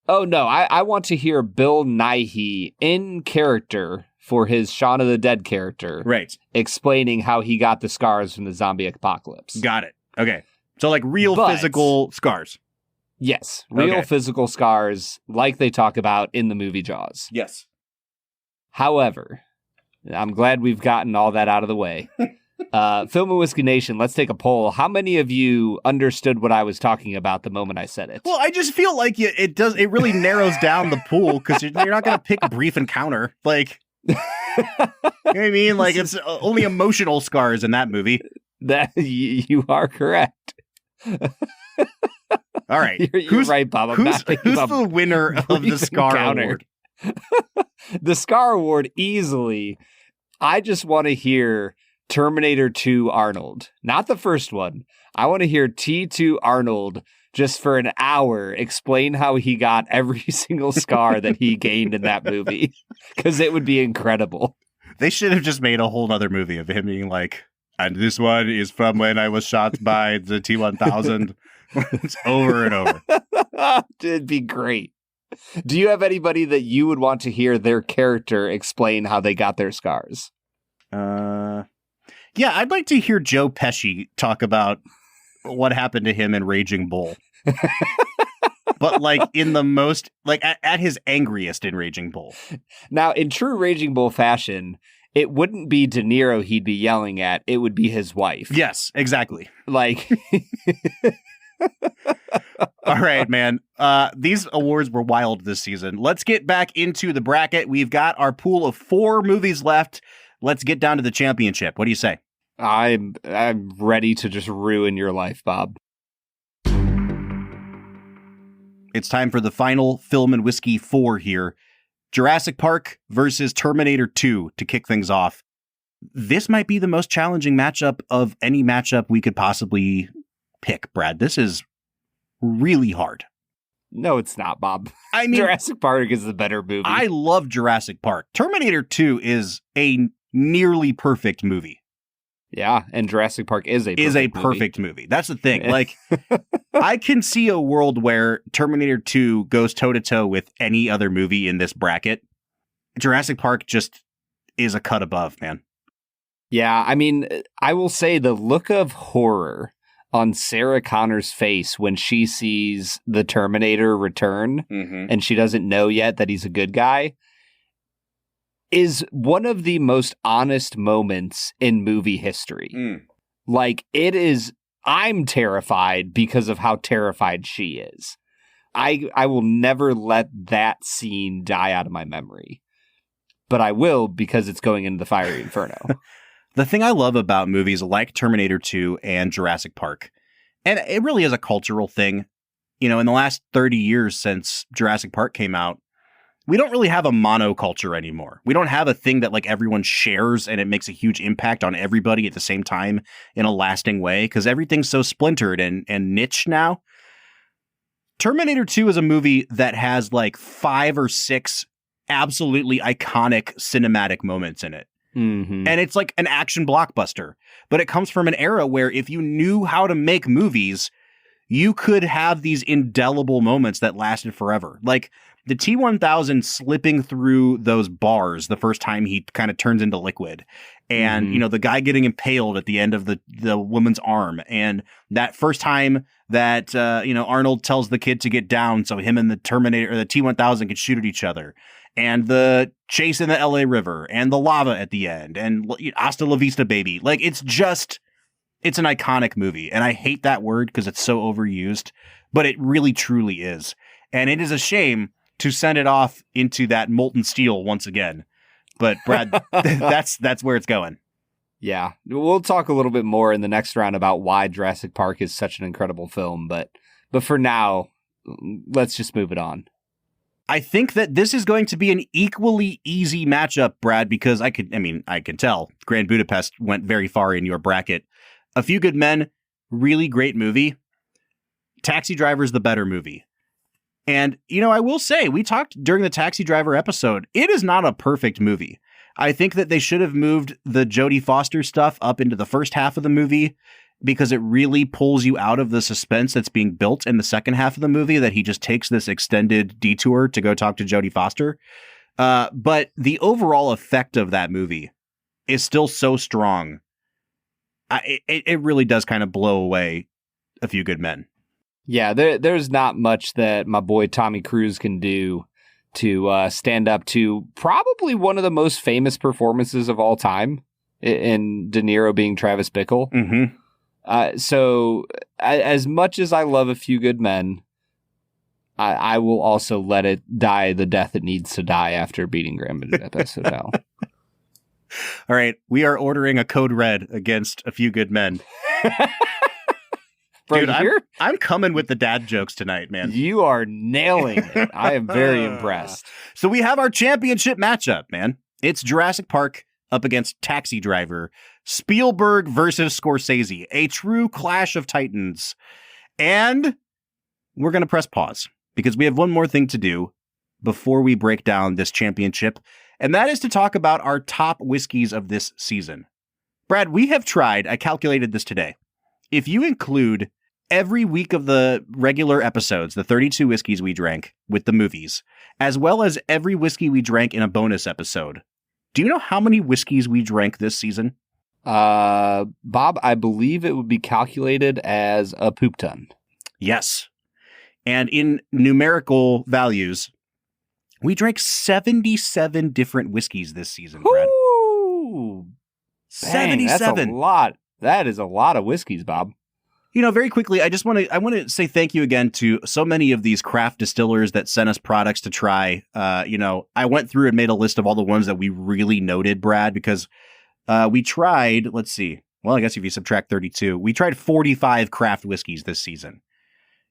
Oh, no, I want to hear Bill Nighy in character for his Shaun of the Dead character. Right. Explaining how he got the scars from the zombie apocalypse. Got it. Okay. So like real physical scars. Yes. Real physical scars like they talk about in the movie Jaws. Yes. However, I'm glad we've gotten all that out of the way. Film and Whiskey Nation, let's take a poll. How many of you understood what I was talking about the moment I said it? Well, I just feel like it really narrows down the pool because you're not going to pick Brief Encounter. Like, you know what I mean? Like, it's only emotional scars in that movie. That you are correct. All right. You're right, Bob. Who's the winner of the Scar Award? The Scar Award, easily. I just want to hear Terminator 2 Arnold. Not the first one. I want to hear T2 Arnold just for an hour explain how he got every single scar that he gained in that movie. Because it would be incredible. They should have just made a whole other movie of him being like, and this one is from when I was shot by the T-1000. It's over and over. It'd be great. Do you have anybody that you would want to hear their character explain how they got their scars? Yeah, I'd like to hear Joe Pesci talk about what happened to him in Raging Bull. But like in the most, like at his angriest in Raging Bull. Now, in true Raging Bull fashion, it wouldn't be De Niro he'd be yelling at. It would be his wife. Yes, exactly. Like... All right, man. These awards were wild this season. Let's get back into the bracket. We've got our pool of 4 movies left. Let's get down to the championship. What do you say? I'm ready to just ruin your life, Bob. It's time for the final Film and Whiskey 4 here. Jurassic Park versus Terminator 2 to kick things off. This might be the most challenging matchup of any matchup we could possibly pick, Brad. This is really hard. No, it's not, Bob. I mean, Jurassic Park is the better movie. I love Jurassic Park. Terminator 2 is a nearly perfect movie. Yeah, and Jurassic Park is a perfect movie. That's the thing. Like, I can see a world where Terminator 2 goes toe-to-toe with any other movie in this bracket. Jurassic Park just is a cut above, man. Yeah, I mean, I will say the look of horror on Sarah Connor's face when she sees the Terminator return and she doesn't know yet that he's a good guy is one of the most honest moments in movie history. Like, it is, I'm terrified because of how terrified she is. I will never let that scene die out of my memory. But I will because it's going into the fiery inferno. The thing I love about movies like Terminator 2 and Jurassic Park, and it really is a cultural thing, you know, in the last 30 years since Jurassic Park came out, we don't really have a monoculture anymore. We don't have a thing that like everyone shares and it makes a huge impact on everybody at the same time in a lasting way because everything's so splintered and niche now. Terminator 2 is a movie that has like 5 or 6 absolutely iconic cinematic moments in it. Mm-hmm. And it's like an action blockbuster, but it comes from an era where if you knew how to make movies, you could have these indelible moments that lasted forever. Like the T-1000 slipping through those bars the first time he kind of turns into liquid. And, you know, the guy getting impaled at the end of the woman's arm. And that first time that, you know, Arnold tells the kid to get down so him and the Terminator or the T-1000 can shoot at each other. And the chase in the LA River and the lava at the end and Hasta La Vista Baby. Like, it's an iconic movie. And I hate that word because it's so overused, but it really truly is. And it is a shame to send it off into that molten steel once again. But Brad, that's where it's going. Yeah. We'll talk a little bit more in the next round about why Jurassic Park is such an incredible film. But for now, let's just move it on. I think that this is going to be an equally easy matchup, Brad, because I can tell Grand Budapest went very far in your bracket. A Few Good Men, really great movie. Taxi Driver's the better movie. And, you know, I will say, we talked during the Taxi Driver episode, it is not a perfect movie. I think that they should have moved the Jodie Foster stuff up into the first half of the movie because it really pulls you out of the suspense that's being built in the second half of the movie, that he just takes this extended detour to go talk to Jodie Foster. But the overall effect of that movie is still so strong. It really does kind of blow away A Few Good Men. Yeah, there's not much that my boy Tommy Cruise can do to stand up to probably one of the most famous performances of all time in De Niro being Travis Bickle. Mm-hmm. So as much as I love A Few Good Men, I will also let it die the death it needs to die after beating Grand Budapest Hotel. All right, we are ordering a code red against A Few Good Men. Dude, I'm coming with the dad jokes tonight, man. You are nailing it. I am very impressed. So we have our championship matchup, man. It's Jurassic Park up against Taxi Driver. Spielberg versus Scorsese. A true clash of titans. And we're going to press pause because we have one more thing to do before we break down this championship. And that is to talk about our top whiskeys of this season. Brad, we have tried, I calculated this today. If you include every week of the regular episodes, the 32 whiskeys we drank with the movies, as well as every whiskey we drank in a bonus episode, do you know how many whiskeys we drank this season? Bob, I believe it would be calculated as a poop ton. Yes. And in numerical values, we drank 77 different whiskeys this season, Brad. Ooh, 77. That's a lot. That is a lot of whiskeys, Bob. You know, very quickly, I want to say thank you again to so many of these craft distillers that sent us products to try. You know, I went through and made a list of all the ones that we really noted, Brad, because we tried, let's see. Well, I guess if you subtract 32, we tried 45 craft whiskeys this season.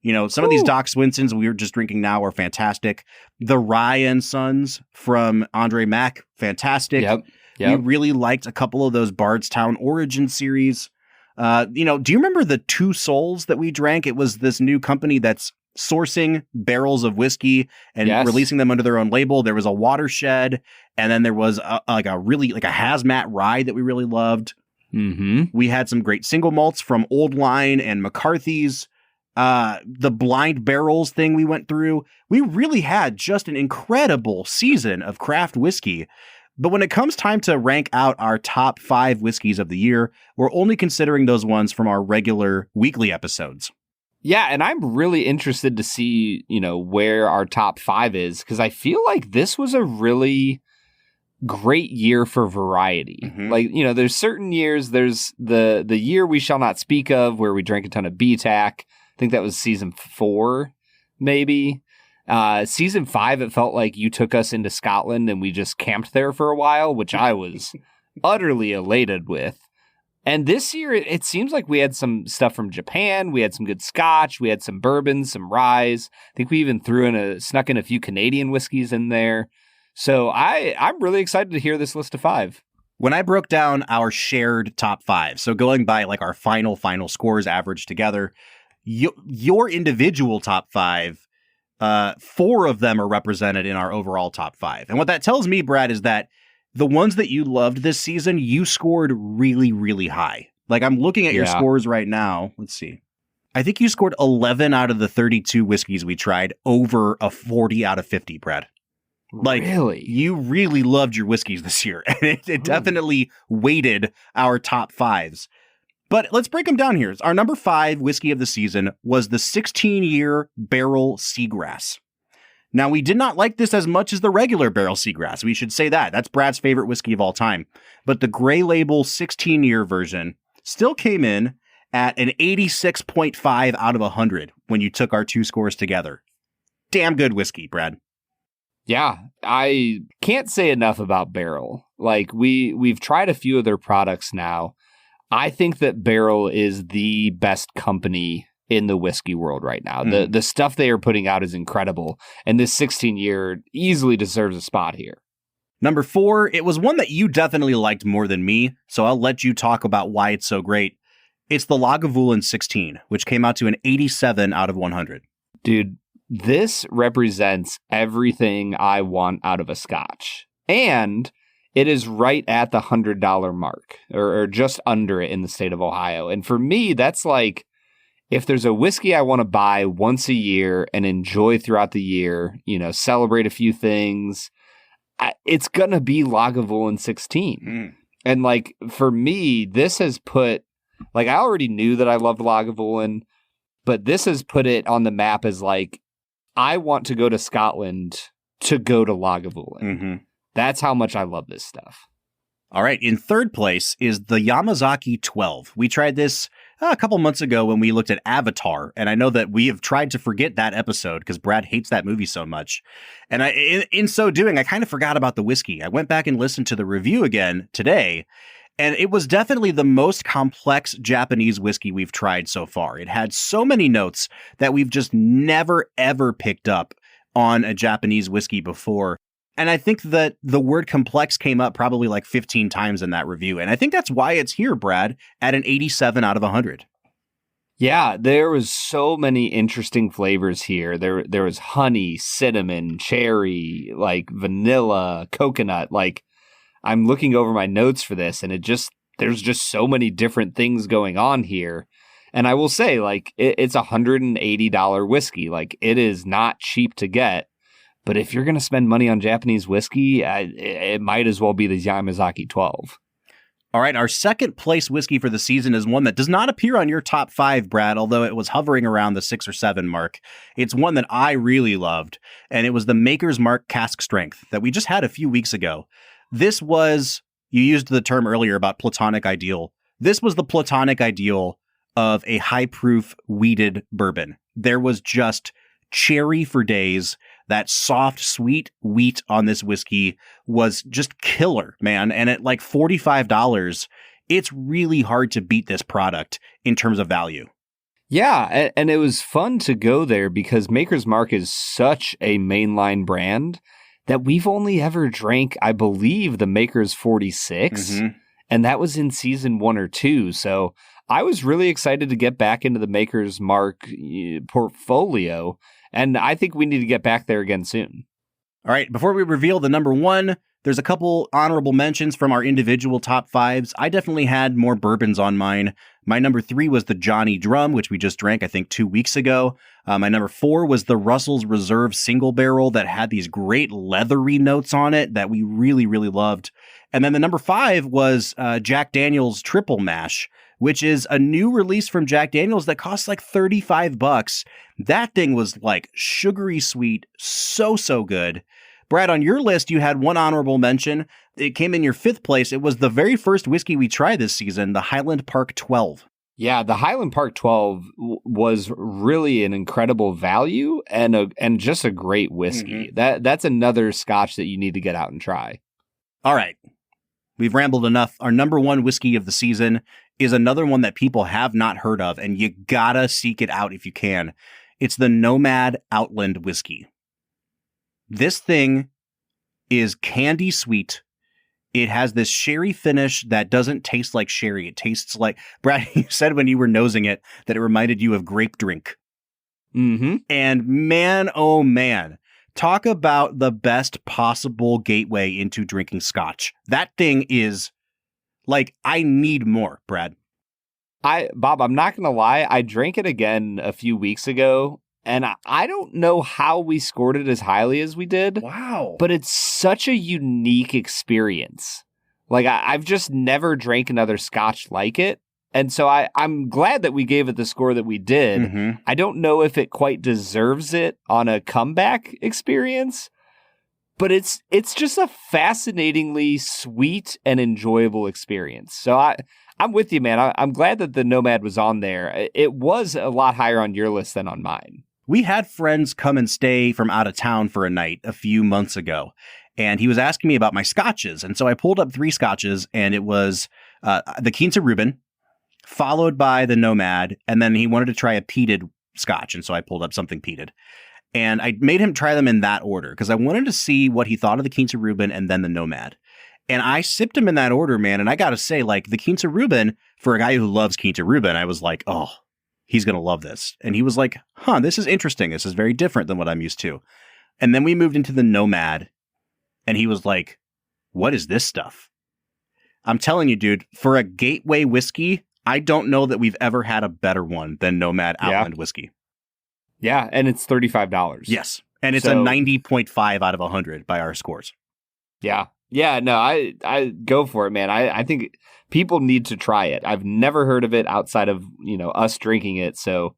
You know, some of these Doc Swinsons we were just drinking now are fantastic. The Rye and Sons from Andre Mack, fantastic. Yep. We really liked a couple of those Bardstown Origin series. You know, do you remember the Two Souls that we drank? It was this new company that's sourcing barrels of whiskey and releasing them under their own label. There was a Watershed, and then there was a hazmat rye that we really loved. Mm-hmm. We had some great single malts from Old Line and McCarthy's. The Blind Barrels thing we went through. We really had just an incredible season of craft whiskey. But when it comes time to rank out our top 5 whiskeys of the year, we're only considering those ones from our regular weekly episodes. Yeah, and I'm really interested to see, you know, where our top 5 is, because I feel like this was a really great year for variety. Mm-hmm. Like, you know, there's certain years, there's the year we shall not speak of, where we drank a ton of BTAC. I think that was season 4, maybe. Season 5, it felt like you took us into Scotland and we just camped there for a while, which I was utterly elated with. And this year, it seems like we had some stuff from Japan. We had some good scotch. We had some bourbons, some ryes. I think we even snuck in a few Canadian whiskeys in there. So I'm really excited to hear this list of 5. When I broke down our shared top 5, so going by like our final scores averaged together, your individual top 5 4 of them are represented in our overall top 5. And what that tells me, Brad, is that the ones that you loved this season, you scored really, really high. Like, I'm looking at your scores right now. Let's see. I think you scored 11 out of the 32 whiskeys we tried over a 40 out of 50, Brad. Like, really? You really loved your whiskeys this year. And it definitely weighted our top 5s. But let's break them down here. Our number 5 whiskey of the season was the 16-year Barrel Seagrass. Now, we did not like this as much as the regular Barrel Seagrass. We should say that. That's Brad's favorite whiskey of all time. But the Gray Label 16-year version still came in at an 86.5 out of 100 when you took our 2 scores together. Damn good whiskey, Brad. Yeah, I can't say enough about Barrel. Like, we've tried a few of their products now. I think that Barrel is the best company in the whiskey world right now. The stuff they are putting out is incredible, and this 16-year easily deserves a spot here. Number 4, it was one that you definitely liked more than me, so I'll let you talk about why it's so great. It's the Lagavulin 16, which came out to an 87 out of 100. Dude, this represents everything I want out of a scotch. And it is right at the $100 mark, or just under it in the state of Ohio. And for me, that's like, if there's a whiskey I want to buy once a year and enjoy throughout the year, celebrate a few things, it's going to be Lagavulin 16. And like, for me, this has put, like, I already knew that I loved Lagavulin, but this has put it on the map as like, I want to go to Scotland to go to Lagavulin. That's how much I love this stuff. All right. In third place is the Yamazaki 12. We tried this a couple months ago when we looked at Avatar, and I know that we have tried to forget that episode because Brad hates that movie so much. And in so doing, I kind of forgot about the whiskey. I went back and listened to the review again today, and it was definitely the most complex Japanese whiskey we've tried so far. It had so many notes that we've just never, ever picked up on a Japanese whiskey before. And I think that the word complex came up probably like 15 times in that review. And I think that's why it's here, Brad, at an 87 out of 100. Yeah, there was so many interesting flavors here. There was honey, cinnamon, cherry, like vanilla, coconut. Like, I'm looking over my notes for this, and there's just so many different things going on here. And I will say, like, it's $180 whiskey. Like, it is not cheap to get. But if you're going to spend money on Japanese whiskey, it might as well be the Yamazaki 12. All right, our second place whiskey for the season is one that does not appear on your top 5, Brad, although it was hovering around the 6 or 7 mark. It's one that I really loved, and it was the Maker's Mark Cask Strength that we just had a few weeks ago. This was, you used the term earlier about platonic ideal. This was the platonic ideal of a high-proof wheated bourbon. There was just cherry for days. That soft, sweet wheat on this whiskey was just killer, man. And at like $45, it's really hard to beat this product in terms of value. Yeah, and it was fun to go there because Maker's Mark is such a mainline brand that we've only ever drank, I believe, the Maker's 46, and that was in season 1 or 2. So I was really excited to get back into the Maker's Mark portfolio. And I think we need to get back there again soon. All right, before we reveal the number 1, there's a couple honorable mentions from our individual top 5s. I definitely had more bourbons on mine. My number 3 was the Johnny Drum, which we just drank, I think, 2 weeks ago. My number 4 was the Russell's Reserve Single Barrel that had these great leathery notes on it that we really, really loved. And then the number 5 was Jack Daniel's Triple Mash, which is a new release from Jack Daniel's that costs like $35. That thing was like sugary sweet, so good. Brad, on your list, you had one honorable mention. It came in your 5th place. It was the very first whiskey we tried this season, the Highland Park 12. Yeah, the Highland Park 12 was really an incredible value and just a great whiskey. That's another scotch that you need to get out and try. All right. We've rambled enough. Our number 1 whiskey of the season is another one that people have not heard of, and you gotta seek it out if you can. It's the Nomad Outland whiskey. This thing is candy sweet. It has this sherry finish that doesn't taste like sherry. It tastes like, Brad, you said when you were nosing it that it reminded you of grape drink. Mm-hmm. And man, oh man, talk about the best possible gateway into drinking scotch. That thing is like, I need more, Brad. Bob, I'm not going to lie. I drank it again a few weeks ago, and I don't know how we scored it as highly as we did. Wow. But it's such a unique experience. Like, I've just never drank another scotch like it. And so I'm glad that we gave it the score that we did. Mm-hmm. I don't know if it quite deserves it on a comeback experience, but it's just a fascinatingly sweet and enjoyable experience. So I'm with you, man. I'm glad that the Nomad was on there. It was a lot higher on your list than on mine. We had friends come and stay from out of town for a night a few months ago, and he was asking me about my scotches. And so I pulled up 3 scotches, and it was the Quinta Reuben, followed by the Nomad, and then he wanted to try a peated scotch. And so I pulled up something peated. And I made him try them in that order because I wanted to see what he thought of the Quinta Reuben and then the Nomad. And I sipped him in that order, man. And I got to say, like, the Quinta Reuben, for a guy who loves Quinta Reuben, I was like, oh, he's going to love this. And he was like, huh, this is interesting. This is very different than what I'm used to. And then we moved into the Nomad, and he was like, what is this stuff? I'm telling you, dude, for a gateway whiskey, I don't know that we've ever had a better one than Nomad Outland whiskey. Yeah, and it's $35. Yes. And it's a 90.5 out of 100 by our scores. Yeah. Yeah, no, I go for it, man. I think people need to try it. I've never heard of it outside of, us drinking it. So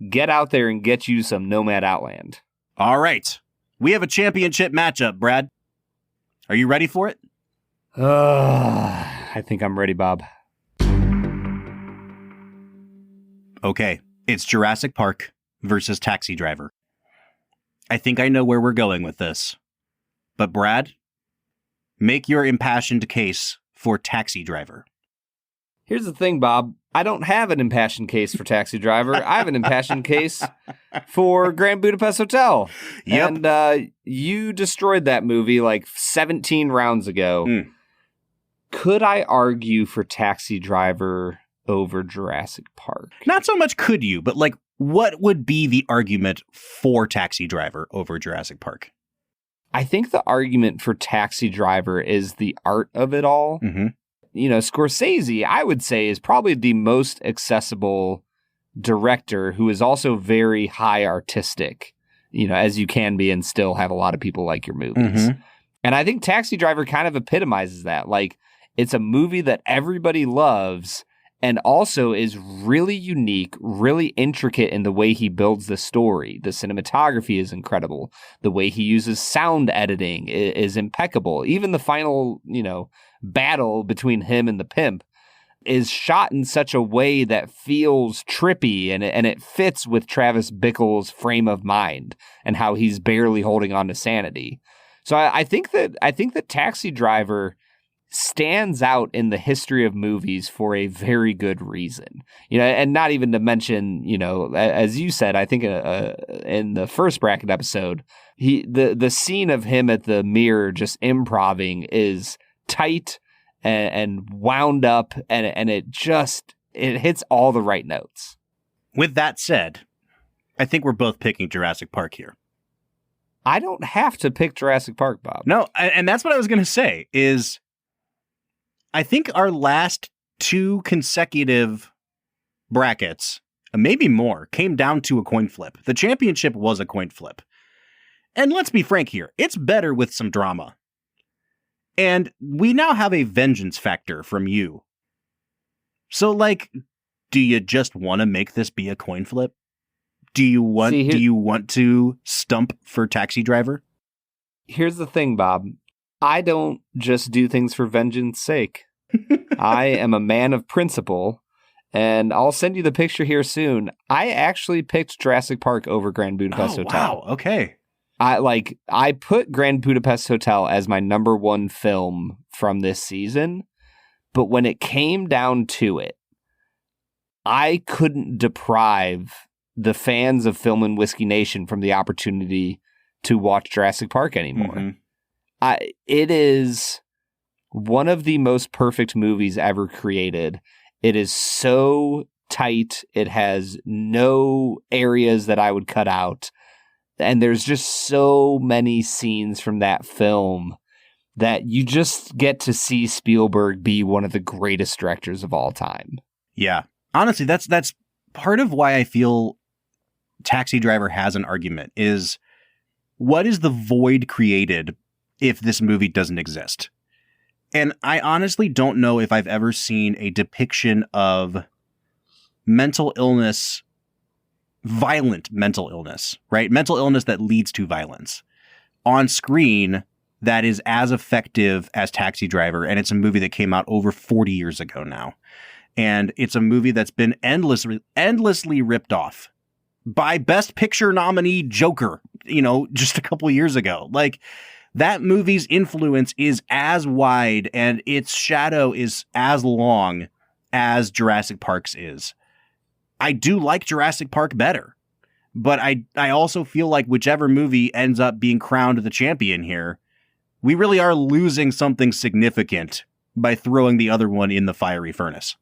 get out there and get you some Nomad Outland. All right. We have a championship matchup, Brad. Are you ready for it? I think I'm ready, Bob. Okay. It's Jurassic Park versus Taxi Driver. I think I know where we're going with this. But Brad, make your impassioned case for Taxi Driver. Here's the thing, Bob. I don't have an impassioned case for Taxi Driver. I have an impassioned case for Grand Budapest Hotel. Yep. And you destroyed that movie like 17 rounds ago. Could I argue for Taxi Driver over Jurassic Park? Not so much could you, but like, what would be the argument for Taxi Driver over Jurassic Park? I think the argument for Taxi Driver is the art of it all. Mm-hmm. Scorsese, I would say, is probably the most accessible director who is also very high artistic, as you can be and still have a lot of people like your movies. Mm-hmm. And I think Taxi Driver kind of epitomizes that. Like, it's a movie that everybody loves and also is really unique, really intricate in the way he builds the story. The cinematography is incredible. The way he uses sound editing is impeccable. Even the final, battle between him and the pimp is shot in such a way that feels trippy and it fits with Travis Bickle's frame of mind and how he's barely holding on to sanity. So I think that Taxi Driver stands out in the history of movies for a very good reason. And not even to mention, as you said, I think in the first bracket episode, the scene of him at the mirror just improvising is tight and wound up, and it hits all the right notes. With that said, I think we're both picking Jurassic Park here. I don't have to pick Jurassic Park, Bob. No, and that's what I was going to say is I think our last 2 consecutive brackets, maybe more, came down to a coin flip. The championship was a coin flip. And let's be frank here, it's better with some drama. And we now have a vengeance factor from you. So, do you just want to make this be a coin flip? Do you want to stump for Taxi Driver? Here's the thing, Bob. I don't just do things for vengeance sake. I am a man of principle, and I'll send you the picture here soon. I actually picked Jurassic Park over Grand Budapest Hotel. Wow, okay. I put Grand Budapest Hotel as my number 1 film from this season, but when it came down to it, I couldn't deprive the fans of Film and Whiskey Nation from the opportunity to watch Jurassic Park anymore. Mm-hmm. It is one of the most perfect movies ever created. It is so tight. It has no areas that I would cut out. And there's just so many scenes from that film that you just get to see Spielberg be one of the greatest directors of all time. Yeah. Honestly, that's part of why I feel Taxi Driver has an argument is what is the void created if this movie doesn't exist? And I honestly don't know if I've ever seen a depiction of mental illness, violent mental illness, right? Mental illness that leads to violence on screen that is as effective as Taxi Driver. And it's a movie that came out over 40 years ago now. And it's a movie that's been endlessly ripped off by Best Picture nominee Joker, just a couple years ago. Like, that movie's influence is as wide and its shadow is as long as Jurassic Park's is. I do like Jurassic Park better, but I also feel like whichever movie ends up being crowned the champion here, we really are losing something significant by throwing the other one in the fiery furnace.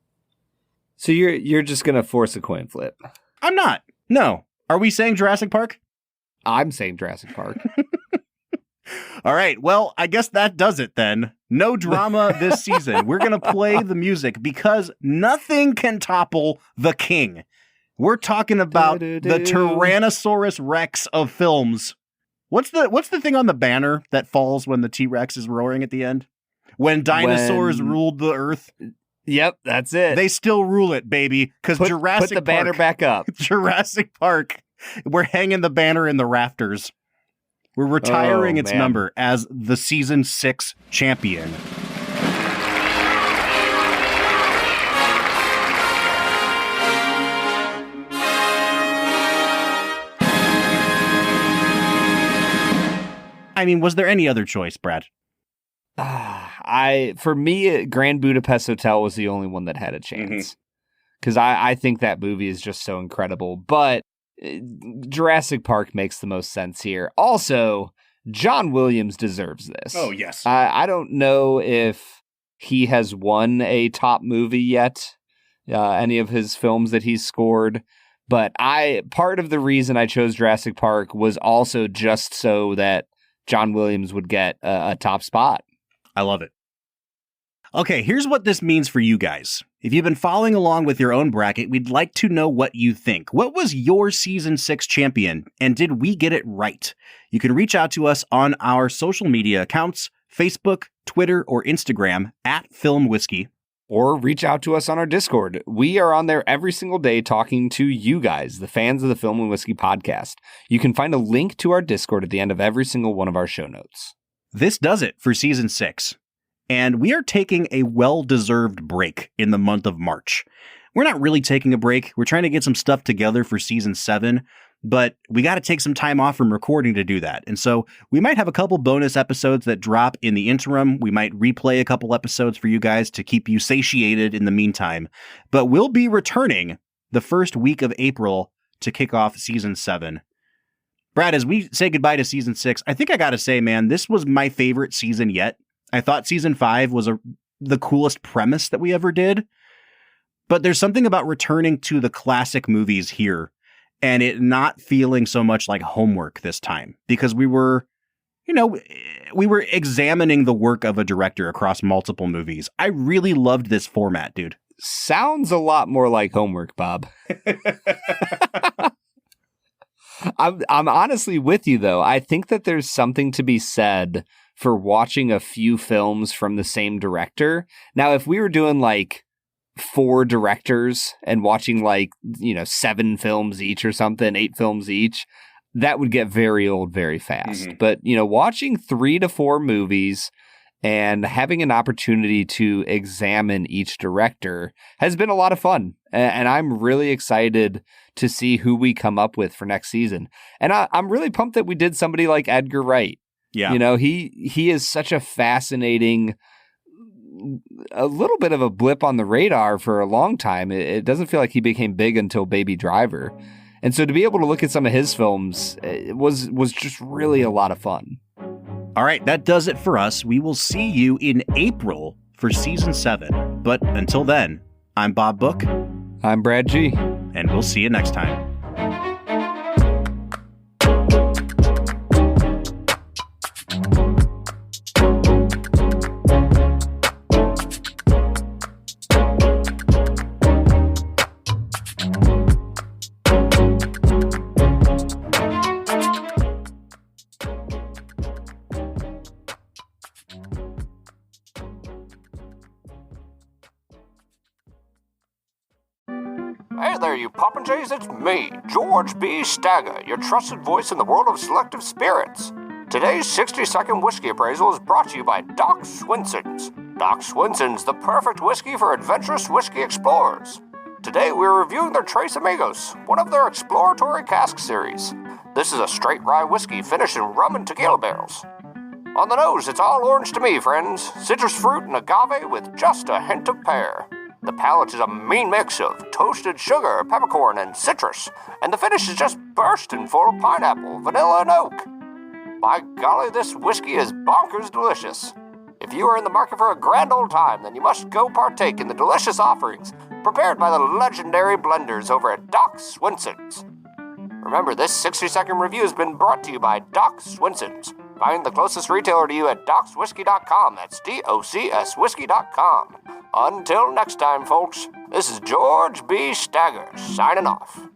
So you're just going to force a coin flip? I'm not. No. Are we saying Jurassic Park? I'm saying Jurassic Park. All right. Well, I guess that does it then. No drama this season. We're going to play the music because nothing can topple the king. We're talking about the Tyrannosaurus Rex of films. What's the thing on the banner that falls when the T-Rex is roaring at the end? When dinosaurs ruled the earth? Yep, that's it. They still rule it, baby. Because Jurassic Park. Put the banner back up. Jurassic Park. We're hanging the banner in the rafters. We're retiring its number as the season 6 champion. I mean, was there any other choice, Brad? For me, Grand Budapest Hotel was the only one that had a chance. Because I think that movie is just so incredible. But Jurassic Park makes the most sense here. Also, John Williams deserves this. Oh, yes. I don't know if he has won a top movie yet, any of his films that he's scored. But part of the reason I chose Jurassic Park was also just so that John Williams would get a top spot. I love it. Okay, here's what this means for you guys. If you've been following along with your own bracket, we'd like to know what you think. What was your season 6 champion, and did we get it right? You can reach out to us on our social media accounts, Facebook, Twitter, or Instagram @FilmWhiskey. Or reach out to us on our Discord. We are on there every single day talking to you guys, the fans of the Film and Whiskey podcast. You can find a link to our Discord at the end of every single one of our show notes. This does it for season 6. And we are taking a well-deserved break in the month of March. We're not really taking a break. We're trying to get some stuff together for season 7, but we got to take some time off from recording to do that. And so we might have a couple bonus episodes that drop in the interim. We might replay a couple episodes for you guys to keep you satiated in the meantime. But we'll be returning the first week of April to kick off season 7. Brad, as we say goodbye to season 6, I think I got to say, man, this was my favorite season yet. I thought season 5 was the coolest premise that we ever did. But there's something about returning to the classic movies here and it not feeling so much like homework this time, because we were examining the work of a director across multiple movies. I really loved this format, dude. Sounds a lot more like homework, Bob. I'm honestly with you, though. I think that there's something to be said for watching a few films from the same director. Now, if we were doing like 4 directors and watching 7 films each or something, 8 films each, that would get very old very fast. But, watching 3 to 4 movies and having an opportunity to examine each director has been a lot of fun. And I'm really excited to see who we come up with for next season. And I'm really pumped that we did somebody like Edgar Wright. Yeah. He is such a fascinating, a little bit of a blip on the radar for a long time. It doesn't feel like he became big until Baby Driver. And so to be able to look at some of his films was just really a lot of fun. All right, that does it for us. We will see you in April for season 7. But until then, I'm Bob Book. I'm Brad G. And we'll see you next time. Hey there, you popinjays, it's me, George B. Stagger, your trusted voice in the world of selective spirits. Today's 60-second whiskey appraisal is brought to you by Doc Swinson's. Doc Swinson's, the perfect whiskey for adventurous whiskey explorers. Today we're reviewing their Tres Amigos, one of their exploratory cask series. This is a straight rye whiskey finished in rum and tequila barrels. On the nose, it's all orange to me, friends. Citrus fruit and agave with just a hint of pear. The palate is a mean mix of toasted sugar, peppercorn, and citrus, and the finish is just bursting full of pineapple, vanilla, and oak. By golly, this whiskey is bonkers delicious. If you are in the market for a grand old time, then you must go partake in the delicious offerings prepared by the legendary blenders over at Doc Swinson's. Remember, this 60-second review has been brought to you by Doc Swinson's. Find the closest retailer to you at docswhiskey.com. That's DOCS whiskey.com. Until next time, folks, this is George B. Stagger signing off.